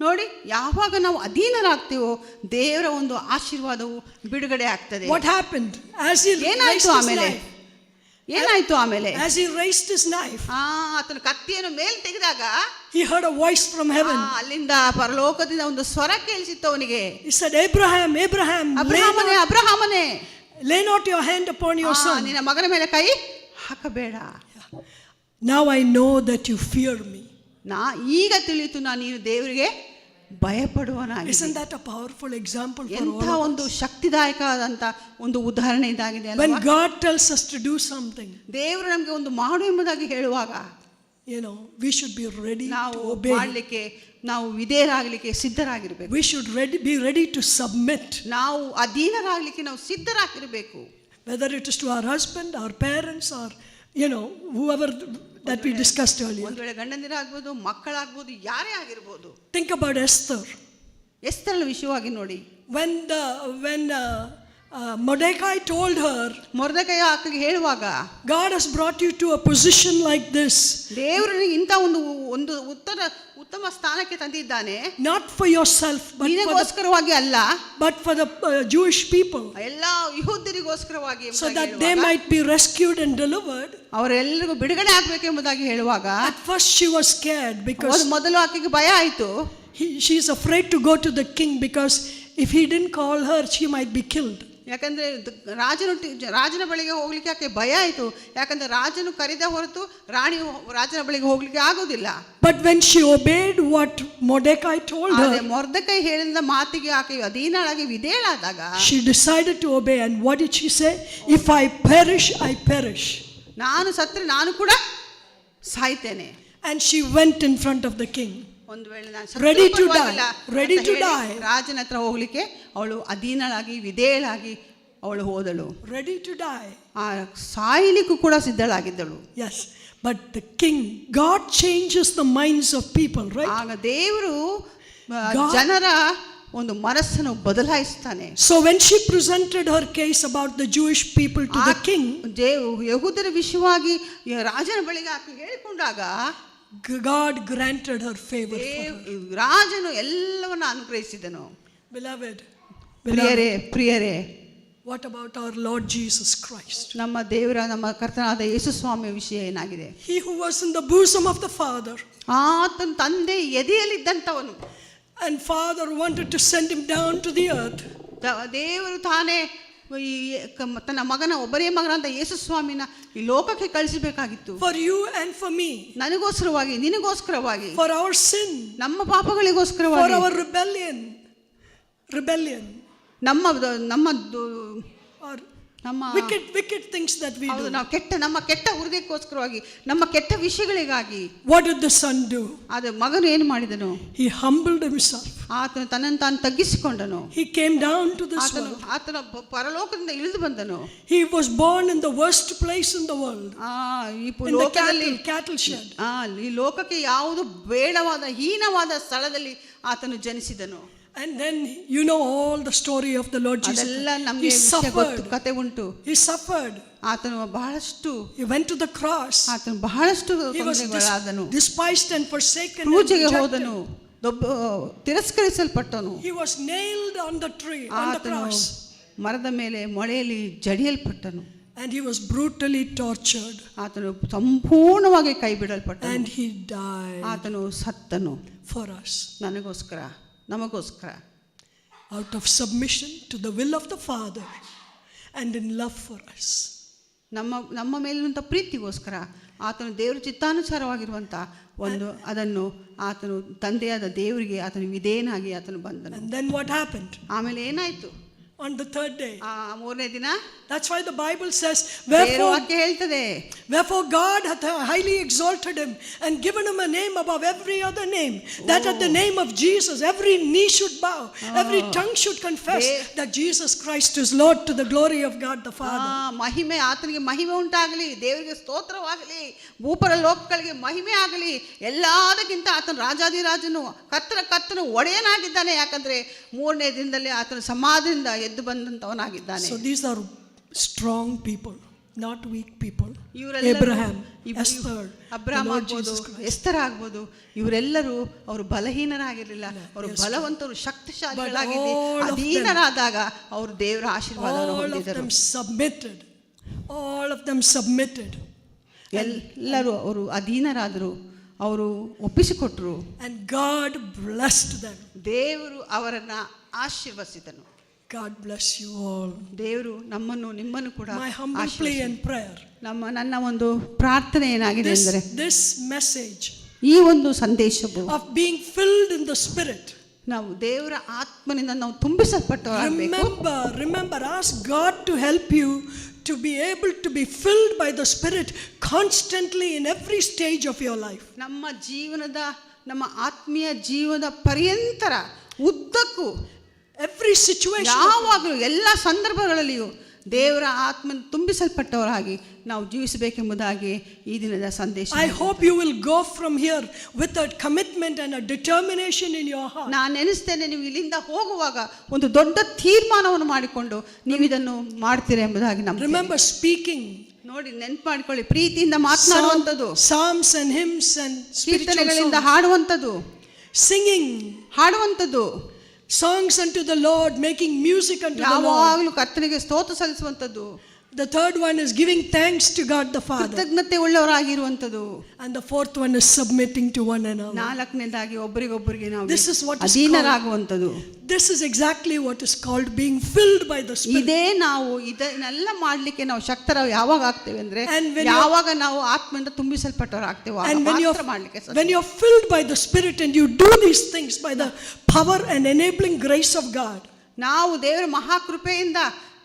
ನೋಡಿ, ಯಾವಾಗ ನಾವು ಅಧೀನರಾಗ್ತೀವೋ ದೇವರ ಒಂದು ಆಶೀರ್ವಾದವು ಬಿಡುಗಡೆ ಆಗ್ತದೆ. What happened? As he raised his knife. ಏನಾಯ್ತು ಆಮೇಲೆ? As he raised his knife, ಆತನ ಕತ್ತಿಯನ್ನು ಮೇಲೆ ತೆಗೆದಾಗ he heard a voice from heaven. ಅಲ್ಲಿಂದ ಪರಲೋಕದಿಂದ ಒಂದು ಸ್ವರ ಕೇಳಿಸಿತ್ತು ಅವನಿಗೆ. He said, "Abraham, Abraham, ಅಬ್ರಹಾಮನೇ, lay not your hand upon your son. ನಿನ್ನ ಮಗನ ಮೇಲೆ ಕೈ ಹಾಕಬೇಡ. Now I know that you fear me." ಈಗ ತಿಳಿಯಿತು ನೀನು ದೇವರಿಗೆ ಭಯಪಡುವನಾಗಿ. Isn't that a powerful example for ಎಂಥ all of ಒಂದು ಶಕ್ತಿದಾಯಕವಾದಂತ ಒಂದು ಉದಾಹರಣೆ ಇದಾಗಿದೆ us? ಅಲ್ವಾ? When God tells us to do something, ದೇವರು ನಮಗೆ ಒಂದು ಮಾಡು ಎಂಬುದಾಗಿ ಹೇಳುವಾಗ we should be ready ನಾವು to obey. ಮಾಡಲಿಕ್ಕೆ, ನಾವು ವಿಧೇಯರಾಗಲಿಕ್ಕೆ ಸಿದ್ಧರಾಗಿರಬೇಕು. We should be ready to submit. ನಾವು ಅಧೀನರಾಗಲಿಕ್ಕೆ ನಾವು ಸಿದ್ಧರಾಗಿರಬೇಕು. Whether it is to our husband, our parents, or whoever that we discussed earlier. ಒಂದು ವೇಳೆ ಗಂಡಂದಿರಾಗ್ಬೋದು, ಮಕ್ಕಳಾಗ್ಬೋದು, ಯಾರೇ ಆಗಿರ್ಬೋದು. Think about Esther. ಎಸ್ತರಳ ವಿಷಯವಾಗಿ ನೋಡಿ, when Mordecai told her, Mordecai ಆಕೆಗೆ ಹೇಳುವಾಗ, God has brought you to a position like this. ದೇವರು ನಿನಗೆ ಇಂಥ ಒಂದು ಉತ್ತಮ ಸ್ಥಾನಕ್ಕೆ ತಂದಿದ್ದಾನೆ. Not for yourself, ನಿನಗೋಸ್ಕರವಾಗಿ ಅಲ್ಲ, but for the Jewish people. ಎಲ್ಲ ಯಹೂದ್ಯರಿಗೋಸ್ಕರವಾಗಿ, So that they might be rescued and delivered. ಅವರೆಲ್ಲರಿಗೂ ಬಿಡುಗಡೆ ಆಗಬೇಕು ಎಂಬುದಾಗಿ ಹೇಳುವಾಗ, At first she was scared because ಮೊದಲು ಆಕೆಗೆ ಭಯ ಆಯಿತು. she is afraid to go to the king, because if he didn't call her, she might be killed. ಯಾಕಂದ್ರೆ ರಾಜನ ಬಳಿಗೆ ಹೋಗ್ಲಿಕ್ಕೆ ಆಕೆ ಭಯ ಆಯಿತು. ಯಾಕಂದ್ರೆ ರಾಜನು ಕರೆದ ಹೊರತು ರಾಣಿ ರಾಜನ ಬಳಿಗೆ ಹೋಗ್ಲಿಕ್ಕೆ ಆಗೋದಿಲ್ಲ. But when she obeyed what Mordecai told her, Mordecai ಹೇಳಿದ ಮಾತಿಗೆ ಆಕೆ ಅಧೀನಳಾಗಿ ವಿಧೇಯಳಾದಾಗ, she decided to obey. And what did she say? If I perish, I perish. ನಾನು ಸತ್ರೆ ನಾನು ಕೂಡ ಸಾಯ್ತೇನೆ. And she went in front of the king. ಒಂದು ವೇಳೆ Ready to die. ರಾಜನ ಹತ್ರ ಹೋಗ್ಲಿಕ್ಕೆ ಅವಳು ಅಧೀನಳಾಗಿ ವಿಧೇಯಳಾಗಿ ಅವಳು ಹೋದಳು. Ready to die. ಸಾಯಲಿಕ್ಕೂ ಕೂಡ ಸಿದ್ಧಳಾಗಿದ್ದಳು. Yes, but the king, God changes the minds of people, right? ಆಗ ದೇವರು ಜನರ ಒಂದು ಮನಸ್ಸನ್ನು ಬದಲಾಯಿಸ್ತಾನೆ. So when she presented her case about the Jewish people to the king, ಯಹೂದರ ವಿಷಯವಾಗಿ ರಾಜನ ಬಳಿಗೆ ಆಕೆ ಹೇಳಿಕೊಂಡಾಗ, God granted her favor. ರಾಜನು ಎಲ್ಲವನ್ನ ಅನುಗ್ರಹಿಸಿದನು. Beloved, ಪ್ರಿಯರೇ, what about our Lord Jesus Christ? ನಮ್ಮ ದೇವರ, ನಮ್ಮ ಕರ್ತನಾದ ಯೇಸು ಸ್ವಾಮಿಯ ವಿಷಯ ಏನಾಗಿದೆ? He who was in the bosom of the Father, ಆತನ ತಂದೆ ಎದೆಯಲ್ಲಿದ್ದಂಥವನು, and Father wanted to send him down to the earth. ದೇವರು ತಾನೇ ತನ್ನ ಮಗನ ಒಬ್ಬರೇ ಮಗನಾದ ಯೇಸು ಸ್ವಾಮಿನ ಈ ಲೋಕಕ್ಕೆ ಕಳಿಸಬೇಕಾಗಿತ್ತು. For you and for me. ನನಗೋಸ್ಕರವಾಗಿ, ನಿನಗೋಸ್ಕರವಾಗಿ, for our sin, ನಮ್ಮ ಪಾಪಗಳಿಗೋಸ್ಕರವಾಗಿ, for our rebellion, ನಮ್ಮ or ನಮ್ಮ wicked things that we ಹೌದು, do. ನಾವು ನಮ್ಮ ಕೆಟ್ಟ ಹೃದಯಕ್ಕೋಸ್ಕರವಾಗಿ, ನಮ್ಮ ಕೆಟ್ಟ ವಿಷಯಗಳಿಗಾಗಿ. What did the son do? ಅದು ಮಗನು ಏನು ಮಾಡಿದನು? He humbled himself. ಆತನು ತನ್ನನ್ನು ತಾನು ತಗ್ಗಿಸಿಕೊಂಡನು. He came down to this world. ಆತನ ಪರಲೋಕದಿಂದ ಇಳಿದು ಬಂದನು. He was born in the worst place in the world. ಈ In the ಲೋಕದಲ್ಲಿ cattle shed. ಈ ಲೋಕಕ್ಕೆ ಯಾವುದು ಬೇಡವಾದ ಹೀನವಾದ ಸ್ಥಳದಲ್ಲಿ ಆತನು ಜನಿಸಿದನು. And then you know all the story of the Lord Jesus. ಅದೆಲ್ಲ He ನಮಗೆ suffered. ಕತೆ ಉಂಟು. He suffered. ಆತನು ಬಹಳಷ್ಟು, He went to the cross. ಆತನು ಬಹಳಷ್ಟು He was ತೊಂದರೆಗಳಾದನು. despised and forsaken. ಕ್ರೂಜೆಗೆ and ಹೋದನು, ತಿರಸ್ಕರಿಸಲ್ಪಟ್ಟನು. He was nailed on the tree, on the ಆತನು cross. ಮರದ ಮೇಲೆ ಮೊಳೆಯಲ್ಲಿ ಜಡಿಯಲ್ಪಟ್ಟನು. And he was brutally tortured. ಆತನು ಸಂಪೂರ್ಣವಾಗಿ ಕೈ ಬಿಡಲ್ಪಟ್ಟನು. And he died ಆತನು ಸತ್ತನು for us. ನನಗೋಸ್ಕರ, ನಮಗೋಸ್ಕರ. Out of submission to the will of the Father and in love for us. ನಮ್ಮ ಮೇಲಿರುವಂಥ ಪ್ರೀತಿಗೋಸ್ಕರ ಆತನು ದೇವರ ಚಿತ್ತಾನುಸಾರವಾಗಿರುವಂಥ ಅದನ್ನು ಆತನು ತಂದೆಯಾದ ದೇವರಿಗೆ ಆತನು ವಿಧೇಯನಾಗಿ ಆತನು ಬಂದನು. And then what happened? ಆಮೇಲೆ ಏನಾಯ್ತು? On the third day. ಮೂರನೇ ದಿನ. That's why the Bible says, ವಾಕ್ಯ ಹೇಳ್ತದೆ, wherefore God hath highly exalted him and given him a name above every other name, that at the name of Jesus every knee should bow, every tongue should confess that Jesus Christ is Lord, to the glory of God the Father. ಮಹಿಮೆ, ಆತನಿಗೆ ಮಹಿಮೆ ಉಂಟಾಗಲಿ, ದೇವರಿಗೆ ಸ್ತೋತ್ರವಾಗಲಿ, ಭೂಪರ ಲೋಕಗಳಿಗೆ ಮಹಿಮೆ ಆಗಲಿ. ಎಲ್ಲದಕ್ಕಿಂತ ಆತನು ರಾಜಾದಿರಾಜನು, ಕರ್ತನ ಒಡೆಯನಾಗಿದ್ದಾನೆ. ಯಾಕಂದ್ರೆ ಮೂರನೇ ದಿನದಲ್ಲಿ ಆತನು ಸಮಾಧಿಯಿಂದ ಎದ್ದು ಬಂದಂತವನಾಗಿದ್ದಾನೆ. So these are strong people, not weak people. Abraham, Esther, Abraham ಆಗ್ಬೋದು, ಎಸ್ತರ್ ಆಗ್ಬೋದು, ಇವರೆಲ್ಲರೂ ಅವರು ಬಲಹೀನರಾಗಿರಲಿಲ್ಲ. ಅವರು ಬಲವಂತರು, ಶಕ್ತಿಶಾಲಿಗಳಾಗಿ ಅಧೀನರಾದಾಗ ಅವರು ದೇವರ ಆಶೀರ್ವಾದವನ್ನು ಹೊಂದಿದರು. All of them submitted. ಎಲ್ಲರೂ ಅವರು ಅಧೀನರಾದರು, ಅವರು ಒಪ್ಪಿಸಿಕೊಟ್ರು. And God blessed them. ದೇವರು ಅವರನ್ನ ಆಶೀರ್ವದಿಸಿದನು. God bless you all. ದೇವರು ನಮ್ಮನ್ನು, ನಿಮ್ಮನ್ನು ಕೂಡ My humble plea and prayer. ನನ್ನ ಒಂದು ಪ್ರಾರ್ಥನೆ ಏನಾಗಿದೆ ಅಂದರೆ, this message ಈ ಒಂದು ಸಂದೇಶವು of being filled in the Spirit. ನಾವು ದೇವರ ಆತ್ಮನಿಂದ ನಾವು ತುಂಬಿಸಲ್ಪಟ್ಟವರಾಗಬೇಕು. Remember, ask God to help you to be able to be filled by the Spirit constantly in every stage of your life. ನಮ್ಮ ಆತ್ಮೀಯ ಜೀವನದ ಪರ್ಯಂತರ ಉದ್ದಕ್ಕೂ, every situation, ಯಾವಾಗಲೂ ಎಲ್ಲ ಸಂದರ್ಭಗಳಲ್ಲಿಯೂ ದೇವರ ಆತ್ಮ ತುಂಬಿಸಲ್ಪಟ್ಟವರಾಗಿ ನಾವು ಜೀವಿಸಬೇಕೆಂಬುದಾಗಿ ಈ ದಿನದ ಸಂದೇಶ. I hope you will go from here with a commitment and a determination in your heart. ನಾನು ನೆನೆಸ್ತೇನೆ, ನೀವು ಇಲ್ಲಿಂದ ಹೋಗುವಾಗ ಒಂದು ದೊಡ್ಡ ತೀರ್ಮಾನವನ್ನು ಮಾಡಿಕೊಂಡು ನೀವು ಇದನ್ನು ಮಾಡ್ತೀರಾ ಎಂಬುದಾಗಿ ನಂಬುತ್ತೇನೆ. Remember speaking. ನೋಡಿ, ನೆನಪು ಮಾಡಿಕೊಳ್ಳಿ, ಪ್ರೀತಿಯಿಂದ ಮಾತನಾಡುವಂಥದ್ದು, psalms and hymns and ಕೀರ್ತನೆಗಳಿಂದ ಹಾಡುವಂಥದ್ದು, singing, ಹಾಡುವಂಥದ್ದು, songs unto the Lord, making music unto the Lord. ಯಾವಾಗಲೂ ಕರ್ತನಿಗೆ ಸ್ತೋತ್ರ ಸಲ್ಲಿಸುವಂಥದ್ದು. The third one is giving thanks to God the Father. ಕೃತಜ್ಞತೆ ಉಳ್ಳವರಾಗಿರುವಂಥದ್ದು. And the fourth one is submitting to one another. ನಾಲ್ಕನೇದಾಗಿ ಒಬ್ಬರಿಗೊಬ್ಬರಿಗೆ ನಾವು This is what ಅಧೀನರಾಗುವಂಥದ್ದು. This is exactly what is called being filled by the Spirit. ಇದೇ ನಾವು ಇದನ್ನೆಲ್ಲ ಮಾಡಲಿಕ್ಕೆ ನಾವು ಶಕ್ತರು ಯಾವಾಗ ಆಗ್ತೇವೆ ಅಂದ್ರೆ, ಯಾವಾಗ ನಾವು ಆತ್ಮದಿಂದ ತುಂಬಿಸಲ್ಪಟ್ಟವರಾಗ್ತೇವೆ. When you're filled by the Spirit and you do these things by the power and enabling grace of God. ನಾವು ದೇವರ ಮಹಾಕೃಪೆಯಿಂದ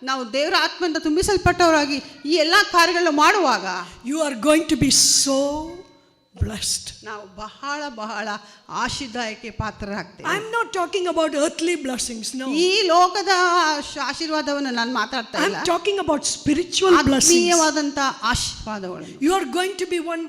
ನಾವು ದೇವರ ಆತ್ಮದಿಂದ ತುಂಬಿಸಲ್ಪಟ್ಟವರಾಗಿ ಈ ಎಲ್ಲ ಕಾರ್ಯಗಳನ್ನು ಮಾಡುವಾಗ you are going to be so blessed. ನಾವು ಬಹಳ ಬಹಳ ಆಶೀರ್ವಾದಕ್ಕೆ ಪಾತ್ರರಾಗ್ತೇವೆ. I am not talking about earthly blessings, no. ಈ ಲೋಕದ ಆಶೀರ್ವಾದವನ್ನು ನಾನು ಮಾತಾಡ್ತಾ ಇಲ್ಲ. I am talking about spiritual blessings. ಆತ್ಮೀಯವಾದಂತ ಆಶೀರ್ವಾದಗಳು. You are going to be one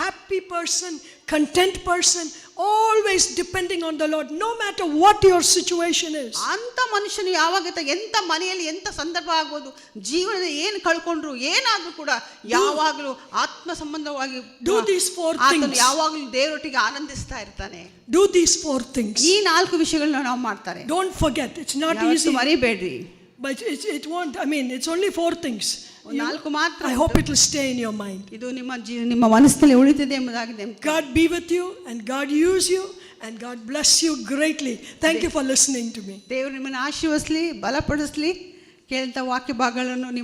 happy person, content person, always depending on the Lord, no matter what your situation is. ಅಂತ ಮನುಷ್ಯನು ಯಾವಾಗ ಎಂತ ಮನೆಯಲ್ಲಿ ಎಂತ ಸಂದರ್ಭ ಆಗ್ಬೋದು, ಜೀವನದ ಏನು ಕಳ್ಕೊಂಡ್ರು ಏನಾದ್ರೂ ಕೂಡ ಯಾವಾಗಲೂ ಆತ್ಮ ಸಂಬಂಧವಾಗಿ do these four things. ಯಾವಾಗಲೂ ದೇವರೊಟ್ಟಿಗೆ ಆನಂದಿಸ್ತಾ ಇರ್ತಾನೆ. Do these four things. ಈ 4 ವಿಷಯಗಳನ್ನ ನಾವು ಮಾಡ್ತಾರೆ. Don't forget, it's not easy. ಮರಿಬೇಡ್ರಿ. But it won't, I mean, it's only 4 things. 4 ಮಾತ್ರ. I hope it will stay in your mind. ಇದು ನಿಮ್ಮ ಮನಸ್ಸಿನಲ್ಲಿ ಉಳಿದಿದೆ ಎಂಬುದಾಗಿದೆ. God be with you and God use you and God bless you greatly. Thank you for listening to me. ದೇವರು ನಿಮ್ಮನ್ನು ಆಶೀರ್ವದಿಸಲಿ, ಬಲಪಡಿಸಲಿ. ಕೇಳಿದ ವಾಕ್ಯ ಭಾಗಗಳನ್ನು